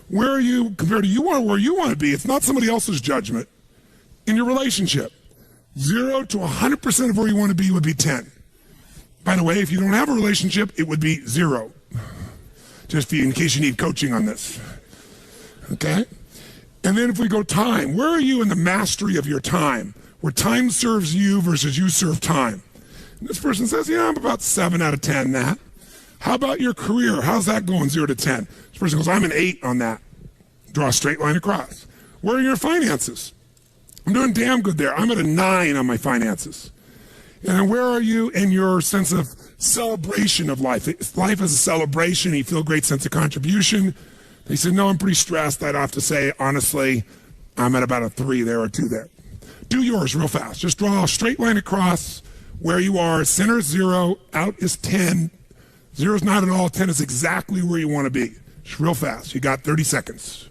Where are you compared to where you want to be? It's not somebody else's judgment. In your relationship, 0 to 100% of where you want to be would be 10. By the way, if you don't have a relationship, it would be 0. Just in case you need coaching on this. Okay? And then if we go time, where are you in the mastery of your time? Where time serves you versus you serve time. And this person says, I'm about 7 out of 10 that. How about your career? How's that going 0 to 10? This person goes, I'm an 8 on that. Draw a straight line across. Where are your finances? I'm doing damn good there. I'm at a 9 on my finances. And then where are you in your sense of celebration of life? Life is a celebration. You feel a great sense of contribution. They said, no, I'm pretty stressed. I'd have to say, honestly, I'm at about a 3 there or 2 there. Do yours real fast. Just draw a straight line across where you are. Center is 0, out is 10. 0 is not at all. 10 is exactly where you want to be. Just real fast. You got 30 seconds.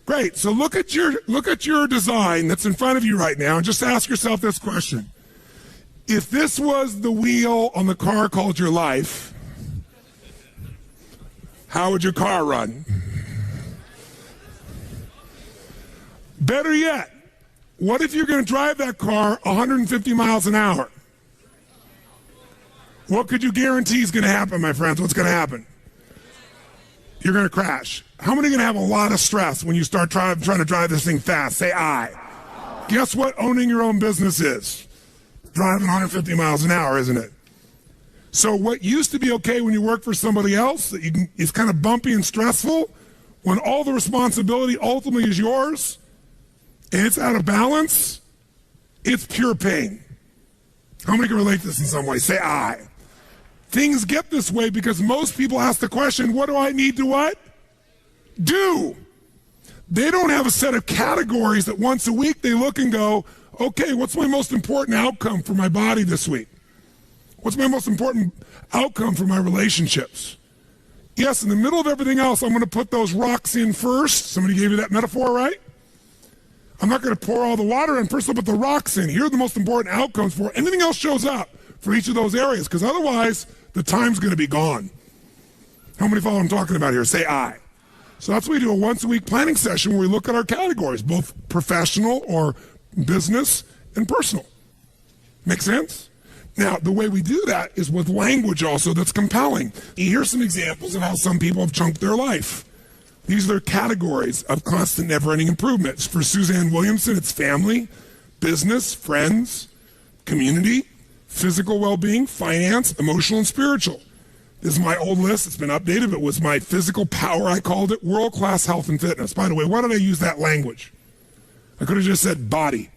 Great. So look at your design that's in front of you right now and just ask yourself this question. If this was the wheel on the car called your life, how would your car run? Better yet, what if you're going to drive that car 150 miles an hour? What could you guarantee is going to happen, my friends? What's going to happen? You're going to crash. How many are going to have a lot of stress when you start trying to drive this thing fast? Say I. Guess what owning your own business is? Driving 150 miles an hour, isn't it? So what used to be okay when you work for somebody else, that is kind of bumpy and stressful, when all the responsibility ultimately is yours, and it's out of balance, it's pure pain. How many can relate to this in some way? Say I. Things get this way because most people ask the question, what do I need to what? Do. They don't have a set of categories that once a week they look and go, okay, what's my most important outcome for my body this week? What's my most important outcome for my relationships? Yes, in the middle of everything else, I'm going to put those rocks in first. Somebody gave you that metaphor, right? I'm not going to pour all the water in. First, I'll put the rocks in. Here are the most important outcomes for anything else shows up for each of those areas, because otherwise the time's going to be gone. How many follow what I'm talking about here? Say I. So that's why we do a once-a-week planning session where we look at our categories, both professional or business and personal. Make sense? Now, the way we do that is with language also that's compelling. Here's some examples of how some people have chunked their life. These are their categories of constant, never-ending improvements. For Suzanne Williamson, it's family, business, friends, community, physical well-being, finance, emotional, and spiritual. This is my old list. It's been updated. It was my physical power. I called it world-class health and fitness. By the way, why did I use that language? I could have just said body.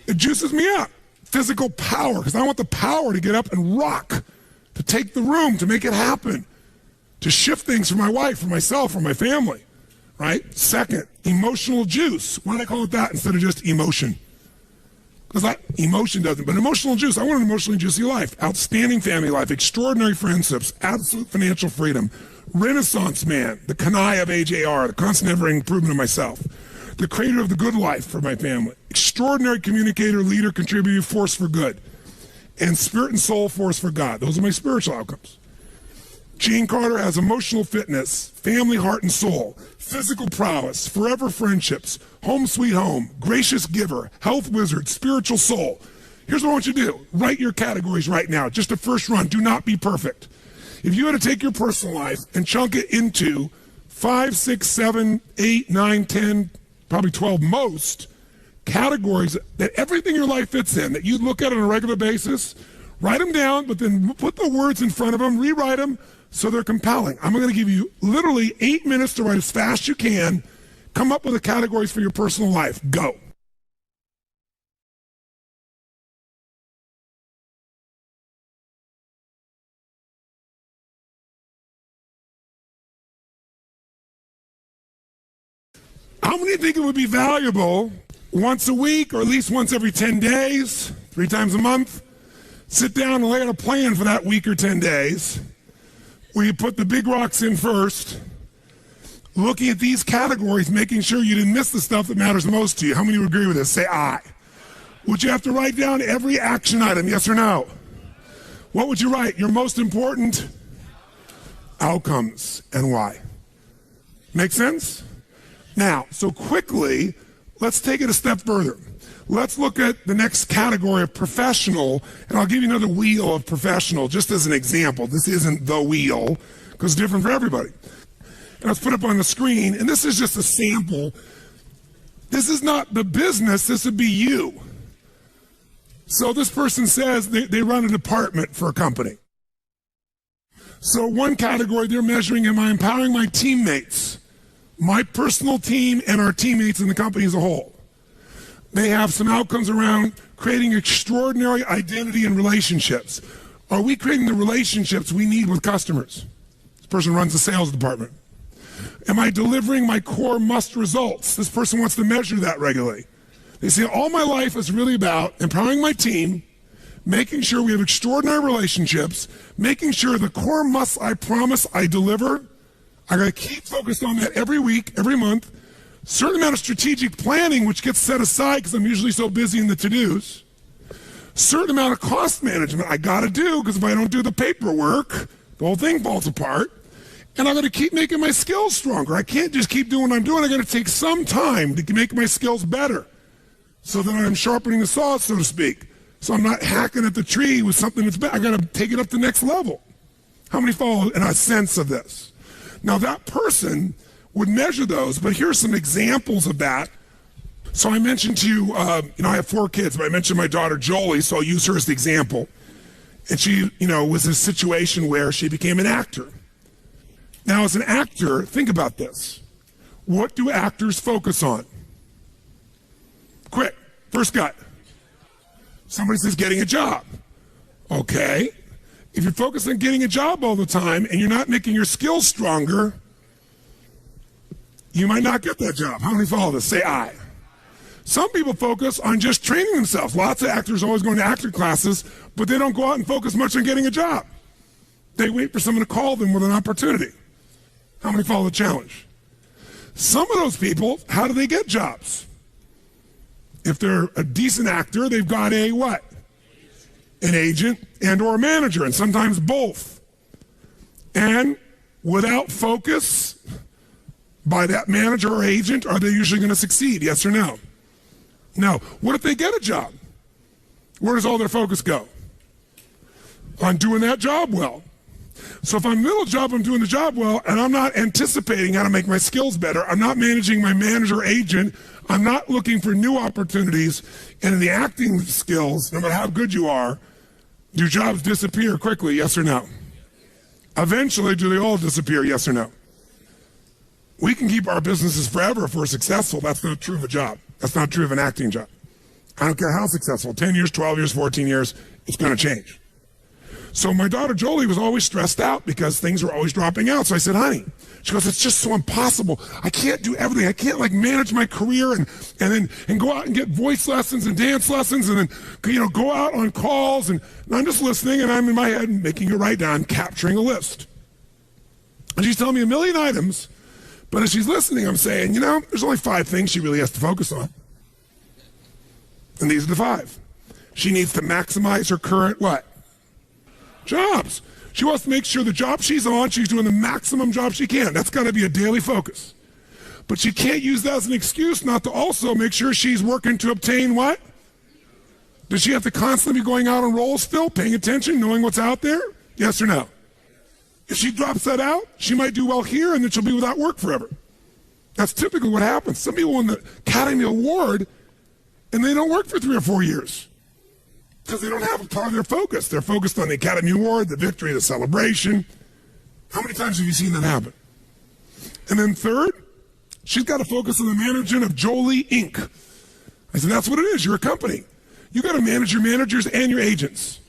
It juices me up. Physical power, because I want the power to get up and rock, to take the room, to make it happen, to shift things for my wife, for myself, for my family, right? Second, emotional juice. Why did I call it that instead of just emotion? Because emotion doesn't, but emotional juice. I want an emotionally juicy life. Outstanding family life, extraordinary friendships, absolute financial freedom, Renaissance man, the Kanai of AJR, the constant never-ending improvement of myself, the creator of the good life for my family, extraordinary communicator, leader, contributor, force for good, and spirit and soul force for God. Those are my spiritual outcomes. Gene Carter has emotional fitness, family, heart, and soul, physical prowess, forever friendships, home sweet home, gracious giver, health wizard, spiritual soul. Here's what I want you to do. Write your categories right now. Just a first run. Do not be perfect. If you had to take your personal life and chunk it into 5, 6, 7, 8, 9, 10, probably 12 most categories that everything in your life fits in, that you look at on a regular basis, write them down, but then put the words in front of them, rewrite them so they're compelling. I'm going to give you literally 8 minutes to write as fast as you can. Come up with the categories for your personal life. Go. How many think it would be valuable once a week or at least once every 10 days, 3 times a month, sit down and lay out a plan for that week or 10 days where you put the big rocks in first, looking at these categories, making sure you didn't miss the stuff that matters most to you. How many would agree with this? Say aye. Would you have to write down every action item, yes or no? What would you write? Your most important outcomes and why. Make sense? Now, so quickly, let's take it a step further. Let's look at the next category of professional, and I'll give you another wheel of professional just as an example. This isn't the wheel, because it's different for everybody. And let's put it up on the screen, and this is just a sample. This is not the business, this would be you. So this person says they run a department for a company. So one category they're measuring, am I empowering my teammates, my personal team and our teammates in the company as a whole? They have some outcomes around creating extraordinary identity and relationships. Are we creating the relationships we need with customers? This person runs the sales department. Am I delivering my core must results? This person wants to measure that regularly. They say, all my life is really about empowering my team, making sure we have extraordinary relationships, making sure the core must I promise I deliver. I got to keep focused on that every week, every month. Certain amount of strategic planning, which gets set aside because I'm usually so busy in the to-dos. Certain amount of cost management I got to do because if I don't do the paperwork, the whole thing falls apart. And I got to keep making my skills stronger. I can't just keep doing what I'm doing. I got to take some time to make my skills better so that I'm sharpening the saw, so to speak. So I'm not hacking at the tree with something that's bad. I got to take it up to the next level. How many follow in a sense of this? Now that person would measure those, but here's some examples of that. So I mentioned to you, I have 4 kids, but I mentioned my daughter Jolie, so I'll use her as the example. And she, was in a situation where she became an actor. Now as an actor, think about this. What do actors focus on? Quick, first gut. Somebody says getting a job. Okay. If you're focused on getting a job all the time and you're not making your skills stronger, you might not get that job. How many follow this? Say aye. Some people focus on just training themselves. Lots of actors always going to actor classes, but they don't go out and focus much on getting a job. They wait for someone to call them with an opportunity. How many follow the challenge? Some of those people, how do they get jobs? If they're a decent actor, they've got a what? An agent and or a manager, and sometimes both. And without focus by that manager or agent, are they usually going to succeed? Yes or no? No. What if they get a job? Where does all their focus go? On doing that job well. So if I'm in the middle of the job, I'm doing the job well, and I'm not anticipating how to make my skills better, I'm not managing my manager or agent, I'm not looking for new opportunities, and in the acting skills, no matter how good you are, do jobs disappear quickly, yes or no? Eventually, do they all disappear, yes or no? We can keep our businesses forever if we're successful. That's not true of a job. That's not true of an acting job. I don't care how successful, 10 years, 12 years, 14 years, it's going to change. So my daughter Jolie was always stressed out because things were always dropping out. So I said, honey, she goes, it's just so impossible. I can't do everything. I can't manage my career and go out and get voice lessons and dance lessons and then, go out on calls. And I'm just listening and I'm in my head making it write down, capturing a list. And she's telling me a million items. But as she's listening, I'm saying, there's only 5 things she really has to focus on. And these are the 5. She needs to maximize her current what? Jobs. She wants to make sure the job she's on, she's doing the maximum job she can. That's got to be a daily focus. But she can't use that as an excuse not to also make sure she's working to obtain what? Does she have to constantly be going out on rolls still, paying attention, knowing what's out there? Yes or no? If she drops that out, she might do well here and then she'll be without work forever. That's typically what happens. Some people win the Academy Award and they don't work for 3 or 4 years because they don't have a part of their focus. They're focused on the Academy Award, the victory, the celebration. How many times have you seen that happen? And then third, she's got to focus on the management of Jolie Inc. I said, that's what it is. You're a company. You got to manage your managers and your agents.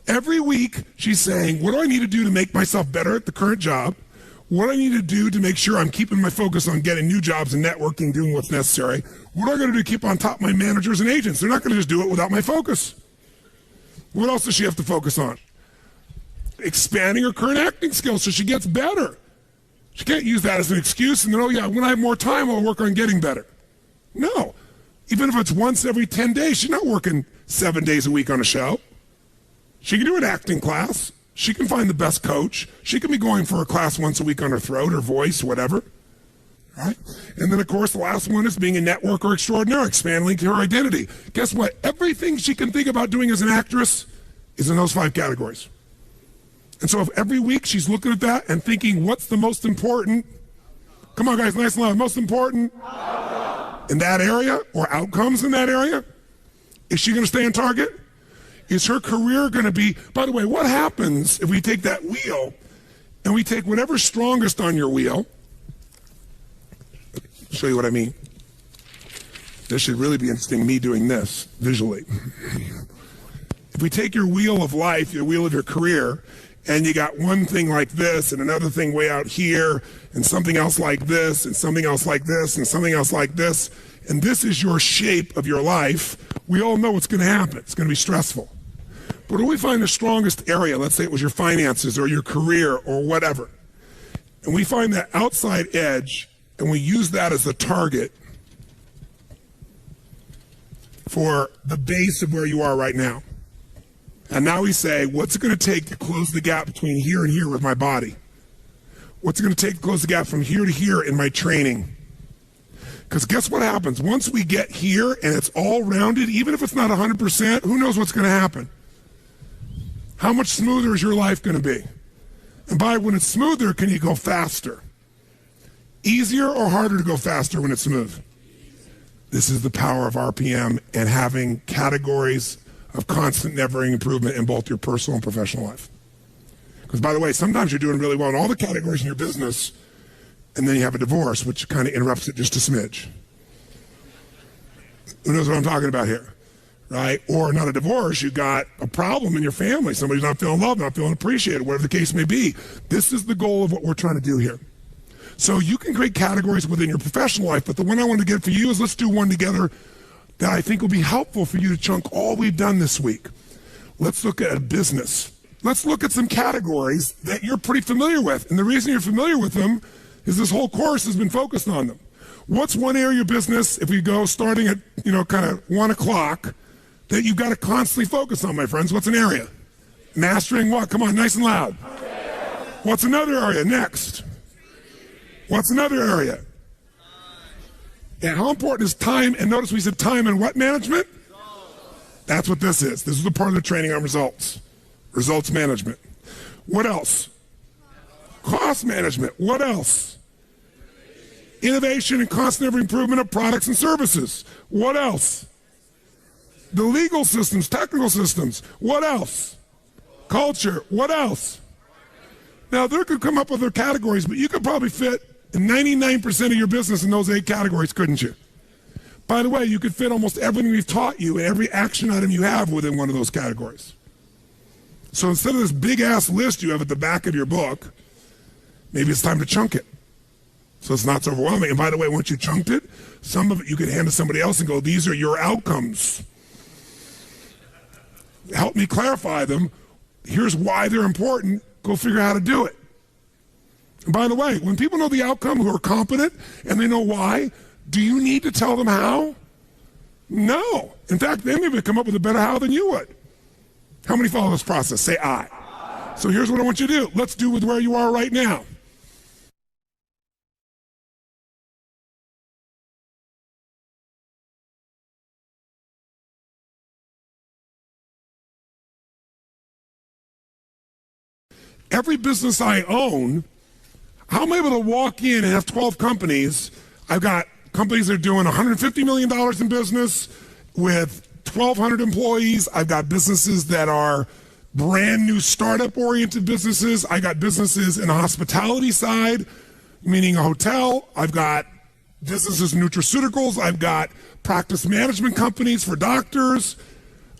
Every week, she's saying, what do I need to do to make myself better at the current job? What do I need to do to make sure I'm keeping my focus on getting new jobs and networking, doing what's necessary? What do I got to do to keep on top of my managers and agents? They're not going to just do it without my focus. What else does she have to focus on? Expanding her current acting skills so she gets better. She can't use that as an excuse and then, oh yeah, when I have more time, I'll work on getting better. No. Even if it's once every 10 days, she's not working 7 days a week on a show. She can do an acting class. She can find the best coach. She can be going for a class once a week on her throat or voice, whatever. Right? And then, of course, the last one is being a networker extraordinaire, expanding her identity. Guess what? Everything she can think about doing as an actress is in those 5 categories. And so if every week she's looking at that and thinking, what's the most important? Come on, guys, nice and loud. Most important in that area or outcomes in that area? Is she going to stay on target? Is her career going to be, by the way, what happens if we take that wheel and we take whatever's strongest on your wheel? I'll show you what I mean. This should really be interesting, me doing this visually. If we take your wheel of life, your wheel of your career, and you got one thing like this and another thing way out here and something else like this and something else like this and something else like this, and this is your shape of your life, we all know what's going to happen. It's going to be stressful. But when we find the strongest area, let's say it was your finances or your career or whatever, and we find that outside edge and we use that as a target for the base of where you are right now. And now we say, what's it going to take to close the gap between here and here with my body? What's it going to take to close the gap from here to here in my training? Because guess what happens? Once we get here and it's all rounded, even if it's not 100%, who knows what's going to happen? How much smoother is your life going to be? And by when it's smoother, can you go faster? Easier or harder to go faster when it's smooth? This is the power of RPM and having categories of constant, never-ending improvement in both your personal and professional life. Because, by the way, sometimes you're doing really well in all the categories in your business, and then you have a divorce, which kind of interrupts it just a smidge. Who knows what I'm talking about here, right? Or not a divorce, you got a problem in your family. Somebody's not feeling loved, not feeling appreciated, whatever the case may be. This is the goal of what we're trying to do here. So you can create categories within your professional life, but the one I want to get for you is let's do one together that I think will be helpful for you to chunk all we've done this week. Let's look at a business. Let's look at some categories that you're pretty familiar with. And the reason you're familiar with them is this whole course has been focused on them. What's one area of your business, if we go starting at, kind of 1 o'clock, that you've got to constantly focus on, my friends? What's an area? Mastering what? Come on, nice and loud. What's another area? Next. What's another area? And how important is time? And notice we said time and what management? That's what this is. This is the part of the training on results. Results management. What else? Cost management. What else? Innovation and constant every improvement of products and services. What else? The legal systems, technical systems. What else? Culture. What else? Now, they could come up with their categories, but you could probably fit 99% of your business in those 8 categories, couldn't you? By the way, you could fit almost everything we've taught you and every action item you have within one of those categories. So instead of this big-ass list you have at the back of your book, maybe it's time to chunk it so it's not so overwhelming. And by the way, once you chunked it, some of it you could hand to somebody else and go, these are your outcomes. Help me clarify them. Here's why they're important. Go figure out how to do it. And by the way, when people know the outcome who are competent and they know why, do you need to tell them how? No. In fact, they may come up with a better how than you would. How many follow this process? Say I. So here's what I want you to do. Let's do with where you are right now. Every business I own, how am I able to walk in and have 12 companies? I've got companies that are doing $150 million in business with 1,200 employees. I've got businesses that are brand new startup oriented businesses. I got businesses in the hospitality side, meaning a hotel. I've got businesses in nutraceuticals. I've got practice management companies for doctors.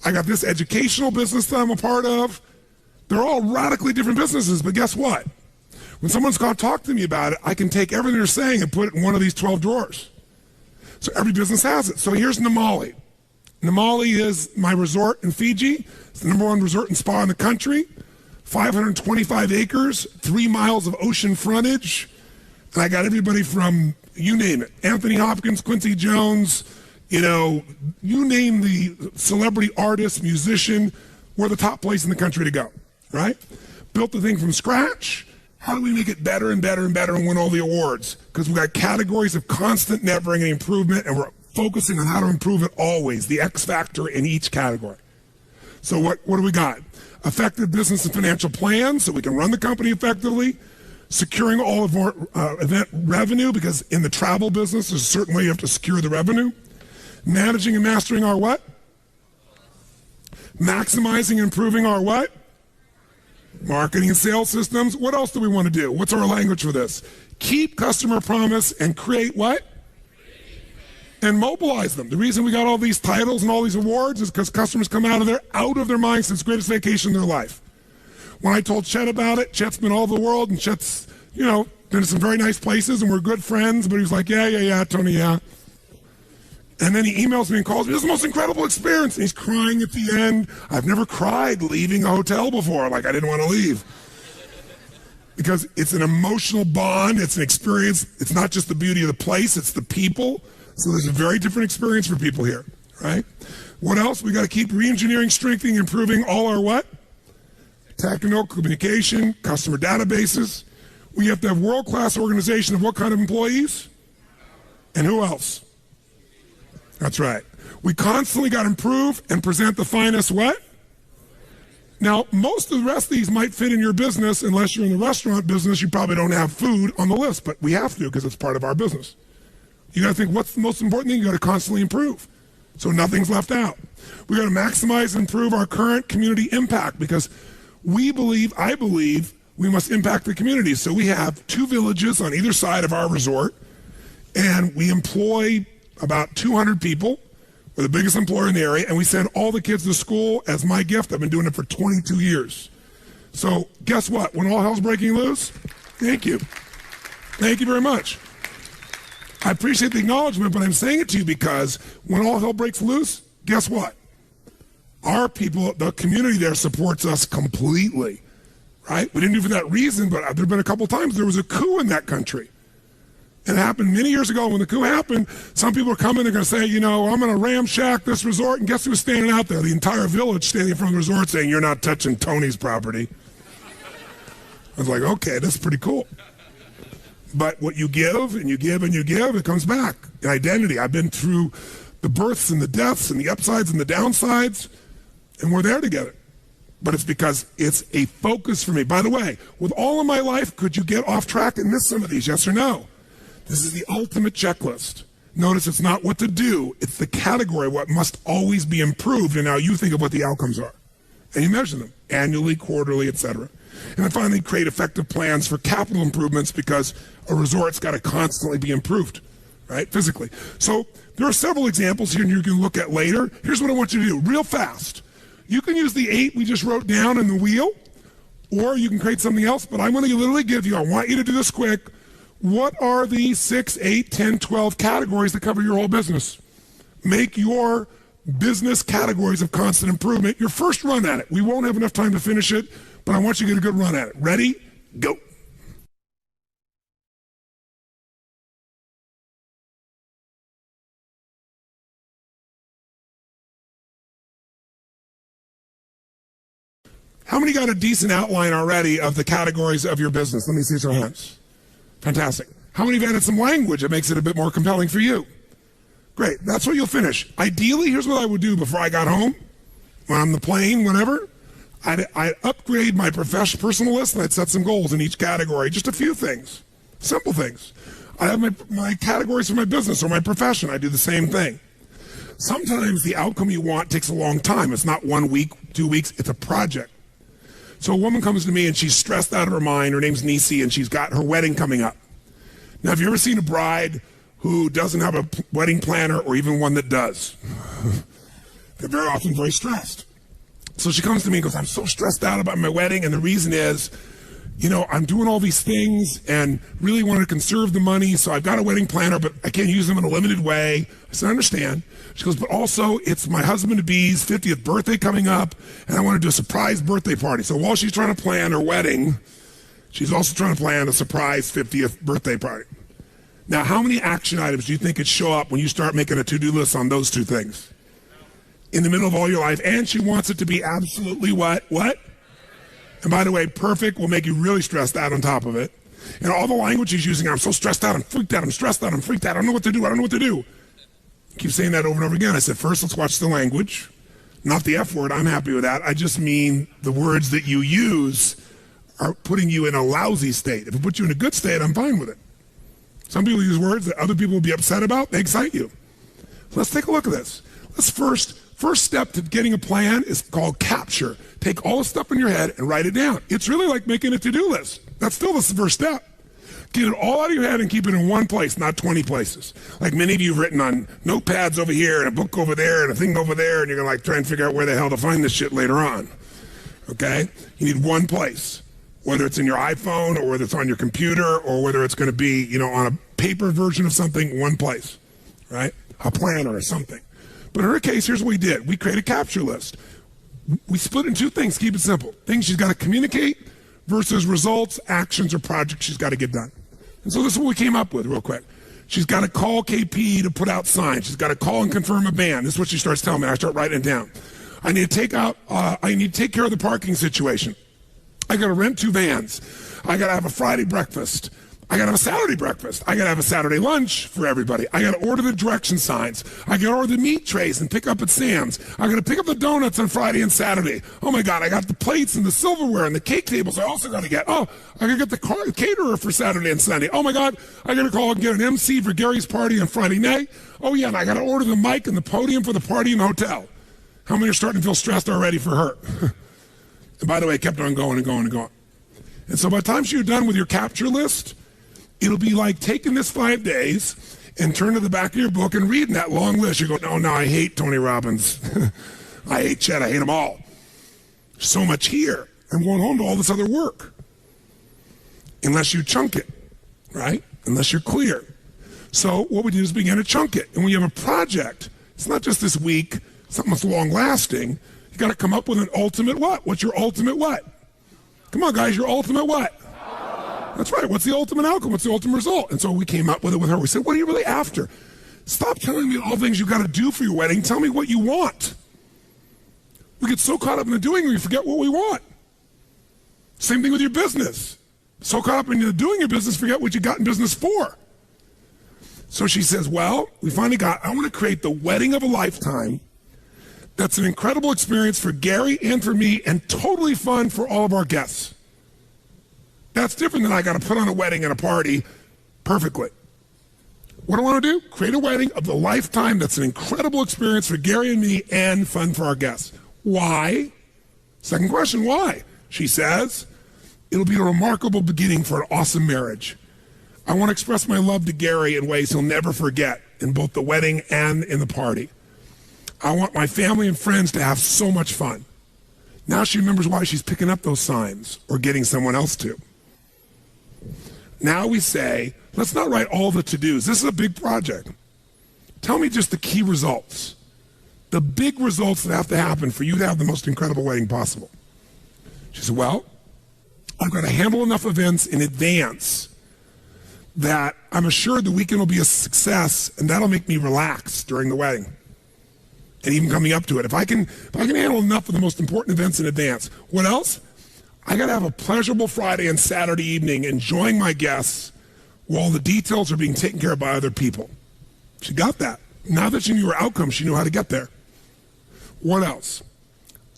I got this educational business that I'm a part of. They're all radically different businesses, but guess what? When someone's going to talk to me about it, I can take everything they're saying and put it in one of these 12 drawers. So every business has it. So here's Namali. Namali is my resort in Fiji. It's the #1 resort and spa in the country. 525 acres, 3 miles of ocean frontage. And I got everybody from, you name it, Anthony Hopkins, Quincy Jones, you name the celebrity artist, musician, we're the top place in the country to go, right? Built the thing from scratch. How do we make it better and better and better and win all the awards? Because we've got categories of constant, never-ending improvement, and we're focusing on how to improve it always, the X factor in each category. So what do we got? Effective business and financial plans so we can run the company effectively. Securing all of our event revenue, because in the travel business, there's a certain way you have to secure the revenue. Managing and mastering our what? Maximizing and improving our what? Marketing and sales systems. What else do we want to do? What's our language for this? Keep customer promise and create what? And mobilize them. The reason we got all these titles and all these awards is because customers come out of their minds. It's the greatest vacation in their life. When I told Chet about it, Chet's been all over the world, and Chet's, been to some very nice places, and we're good friends, but he was like, yeah, Tony, yeah. And then he emails me and calls me, this is the most incredible experience. And he's crying at the end. I've never cried leaving a hotel before, like I didn't want to leave. Because it's an emotional bond, it's an experience. It's not just the beauty of the place, it's the people. So there's a very different experience for people here, right? What else? We got to keep re-engineering, strengthening, improving all our what? Technical, communication, customer databases. We have to have world-class organization of what kind of employees? And who else? That's right. We constantly got to improve and present the finest what? Now, most of the rest of these might fit in your business. Unless you're in the restaurant business, you probably don't have food on the list, but we have to because it's part of our business. You got to think, what's the most important thing? You got to constantly improve, so nothing's left out. We got to maximize and improve our current community impact, because I believe we must impact the community. So we have 2 villages on either side of our resort, and we employ about 200 people. We're the biggest employer in the area, and we send all the kids to school as my gift. I've been doing it for 22 years. So guess what? When all hell's breaking loose, thank you. Thank you very much. I appreciate the acknowledgement, but I'm saying it to you because when all hell breaks loose, guess what? Our people, the community there supports us completely, right? We didn't do it for that reason, but there have been a couple times there was a coup in that country. It happened many years ago. When the coup happened, some people are coming, they're going to say, I'm going to ramshack this resort, and guess who was standing out there? The entire village standing in front of the resort saying, you're not touching Tony's property. I was like, okay, that's pretty cool. But what you give and you give and you give, it comes back. Identity. I've been through the births and the deaths and the upsides and the downsides, and we're there together. But it's because it's a focus for me. By the way, with all of my life, could you get off track and miss some of these? Yes or no? This is the ultimate checklist. Notice it's not what to do, it's the category, what must always be improved, and now you think of what the outcomes are. And you measure them annually, quarterly, etc. And then finally, create effective plans for capital improvements, because a resort's got to constantly be improved, right, physically. So there are several examples here and you can look at later. Here's what I want you to do, real fast. You can use the 8 we just wrote down in the wheel, or you can create something else, but I'm going to literally give you, I want you to do this quick, what are the 6, 8, 10, 12 categories that cover your whole business? Make your business categories of constant improvement your first run at it. We won't have enough time to finish it, but I want you to get a good run at it. Ready? Go. How many got a decent outline already of the categories of your business? Let me see your hands. Fantastic. How many have added some language that makes it a bit more compelling for you? Great. That's what you'll finish. Ideally, here's what I would do before I got home, when I'm on the plane, whatever. I'd upgrade my personal list, and I'd set some goals in each category. Just a few things, simple things. I have my categories for my business or my profession. I do the same thing. Sometimes the outcome you want takes a long time. It's not 1 week, 2 weeks, it's a project. So a woman comes to me and she's stressed out of her mind. Her name's Nisi, and she's got her wedding coming up. Now, have you ever seen a bride who doesn't have a wedding planner, or even one that does? They're very often very stressed. So she comes to me and goes, I'm so stressed out about my wedding, and the reason is, I'm doing all these things and really want to conserve the money, so I've got a wedding planner, but I can't use them in a limited way. I said, I understand. She goes, but also it's my husband-to-be's 50th birthday coming up, and I want to do a surprise birthday party. So while she's trying to plan her wedding, she's also trying to plan a surprise 50th birthday party. Now, how many action items do you think could show up when you start making a to-do list on those two things? In the middle of all your life, and she wants it to be absolutely what? And by the way, perfect will make you really stressed out on top of it. And all the language she's using, I'm so stressed out, I'm freaked out, I'm stressed out, I'm freaked out, I don't know what to do, I don't know what to do. Keep saying that over and over again. I said, first, let's watch the language. Not the F word, I'm happy with that. I just mean the words that you use are putting you in a lousy state. If it puts you in a good state, I'm fine with it. Some people use words that other people will be upset about, they excite you. Let's take a look at this. Let's first step to getting a plan is called capture. Take all the stuff in your head and write it down. It's really like making a to-do list. That's still the first step. Get it all out of your head and keep it in one place, not 20 places. Like many of you have written on notepads over here and a book over there and a thing over there, and you're gonna try and figure out where the hell to find this shit later on. Okay? You need one place, whether it's in your iPhone or whether it's on your computer or whether it's gonna be, on a paper version of something, one place, right? A planner or something. But in her case, here's what we did. We created a capture list. We split it in two things, keep it simple. Things she's got to communicate versus results, actions, or projects she's got to get done. And so this is what we came up with real quick. She's got to call KP to put out signs. She's got to call and confirm a band. This is what she starts telling me. I start writing it down. I need to take care of the parking situation. I got to rent 2 vans. I got to have a Friday breakfast. I got to have a Saturday breakfast. I got to have a Saturday lunch for everybody. I got to order the direction signs. I got to order the meat trays and pick up at Sam's. I got to pick up the donuts on Friday and Saturday. Oh my God, I got the plates and the silverware and the cake tables I also got to get. Oh, I got to get the caterer for Saturday and Sunday. Oh my God, I got to call and get an MC for Gary's party on Friday night. Oh yeah, and I got to order the mic and the podium for the party in the hotel. How many are starting to feel stressed already for her? And by the way, it kept on going and going and going. And so by the time you're done with your capture list, it'll be like taking this 5 days and turn to the back of your book and reading that long list. You go, no, I hate Tony Robbins. I hate Chet. I hate them all. So much here. I'm going home to all this other work. Unless you chunk it, right? Unless you're clear. So what we do is begin to chunk it. And when you have a project, it's not just this week, something that's long lasting. You got to come up with an ultimate what? What's your ultimate what? Come on, guys, your ultimate what? That's right. What's the ultimate outcome? What's the ultimate result? And so we came up with it with her. We said, what are you really after? Stop telling me all the things you got to do for your wedding. Tell me what you want. We get so caught up in the doing, we forget what we want. Same thing with your business. So caught up in the doing your business, forget what you got in business for. So she says, well, I want to create the wedding of a lifetime that's an incredible experience for Gary and for me and totally fun for all of our guests. That's different than I got to put on a wedding and a party perfectly. What do I want to do? Create a wedding of the lifetime that's an incredible experience for Gary and me and fun for our guests. Why? Second question, why? She says, it'll be a remarkable beginning for an awesome marriage. I want to express my love to Gary in ways he'll never forget in both the wedding and in the party. I want my family and friends to have so much fun. Now she remembers why she's picking up those signs or getting someone else to. Now we say, let's not write all the to-dos. This is a big project. Tell me just the key results. The big results that have to happen for you to have the most incredible wedding possible. She said, well, I've got to handle enough events in advance that I'm assured the weekend will be a success, and that'll make me relax during the wedding and even coming up to it. If I can handle enough of the most important events in advance. What else? I got to have a pleasurable Friday and Saturday evening enjoying my guests while the details are being taken care of by other people. She got that. Now that she knew her outcome, she knew how to get there. What else?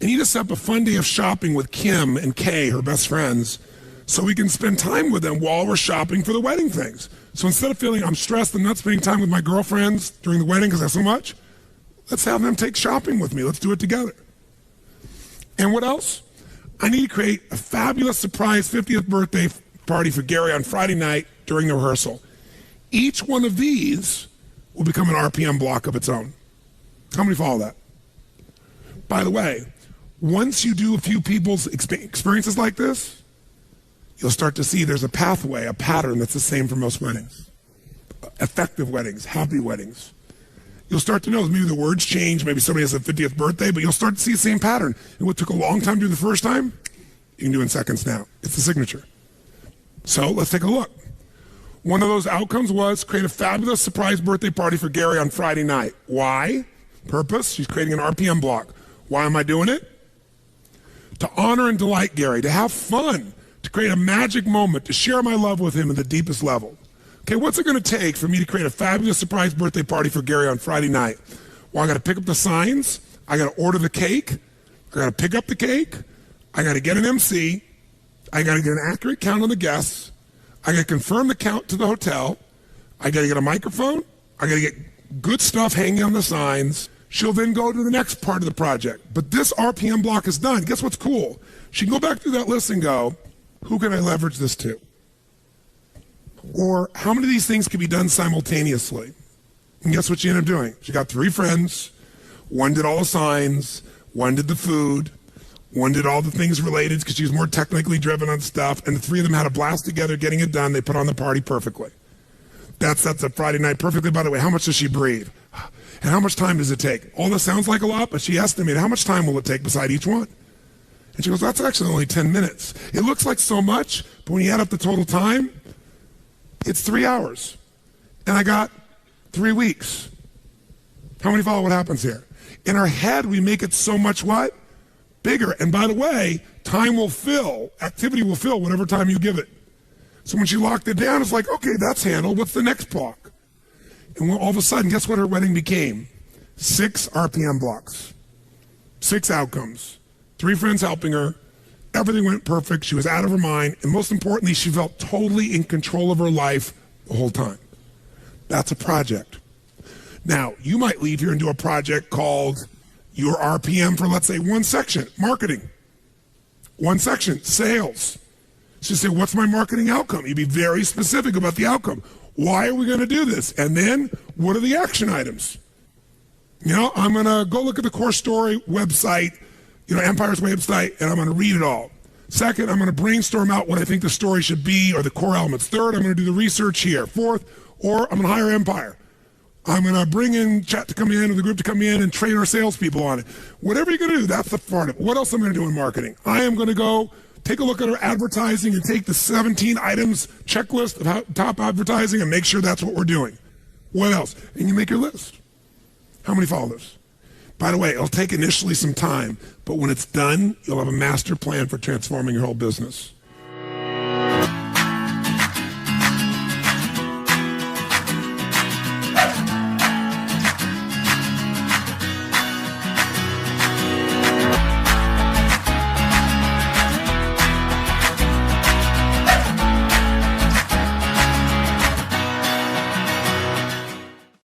I need to set up a fun day of shopping with Kim and Kay, her best friends, so we can spend time with them while we're shopping for the wedding things. So instead of feeling I'm stressed and not spending time with my girlfriends during the wedding because I have so much, Let's have them take shopping with me. Let's do it together. And what else? I need to create a fabulous surprise 50th birthday party for Gary on Friday night during the rehearsal. Each one of these will become an RPM block of its own. How many follow that? By the way, once you do a few people's experiences like this, you'll start to see there's a pathway, a pattern that's the same for most weddings. Effective weddings, happy weddings. You'll start to know maybe the words change, maybe somebody has a 50th birthday, but you'll start to see the same pattern. And what took a long time to do the first time, you can do in seconds now. It's the signature. So let's take a look. One of those outcomes was create a fabulous surprise birthday party for Gary on Friday night. Why? Purpose, she's creating an RPM block. Why am I doing it? To honor and delight Gary, to have fun, to create a magic moment, to share my love with him at the deepest level. Okay, what's it going to take for me to create a fabulous surprise birthday party for Gary on Friday night? Well, I got to pick up the signs. I got to order the cake. I got to pick up the cake. I got to get an MC. I got to get an accurate count on the guests. I got to confirm the count to the hotel. I got to get a microphone. I got to get good stuff hanging on the signs. She'll then go to the next part of the project. But this RPM block is done. Guess what's cool? She can go back through that list and go, who can I leverage this to? Or how many of these things can be done simultaneously? And guess what she ended up doing? She got 3 friends. One did all the signs. One did the food. One did all the things related because she was more technically driven on stuff. And the 3 of them had a blast together getting it done. They put on the party perfectly. That's a Friday night perfectly. By the way, how much does she breathe? And how much time does it take? All this sounds like a lot, but she estimated how much time will it take beside each one? And she goes, that's actually only 10 minutes. It looks like so much, but when you add up the total time, it's 3 hours. And I got 3 weeks. How many follow what happens here? In our head, we make it so much what? Bigger. And by the way, time will fill, activity will fill whatever time you give it. So when she locked it down, it's like, okay, that's handled. What's the next block? And all of a sudden, guess what her wedding became? 6 RPM blocks. 6 outcomes. 3 friends helping her. Everything went perfect. She was out of her mind. And most importantly, she felt totally in control of her life the whole time. That's a project. Now, you might leave here and do a project called your RPM for, let's say, one section, marketing. One section, sales. So you say, what's my marketing outcome? You'd be very specific about the outcome. Why are we going to do this? And then, what are the action items? You know, I'm going to go look at the core story website, Empire's website, and I'm going to read it all. Second, I'm going to brainstorm out what I think the story should be or the core elements. Third, I'm going to do the research here. Fourth, or I'm going to hire Empire. I'm going to bring in chat to come in or the group to come in and train our salespeople on it. Whatever you're going to do, that's the part of it. What else am I going to do in marketing? I am going to go take a look at our advertising and take the 17 items checklist of top advertising and make sure that's what we're doing. What else? And you make your list. How many follow this? By the way, it'll take initially some time, but when it's done, you'll have a master plan for transforming your whole business.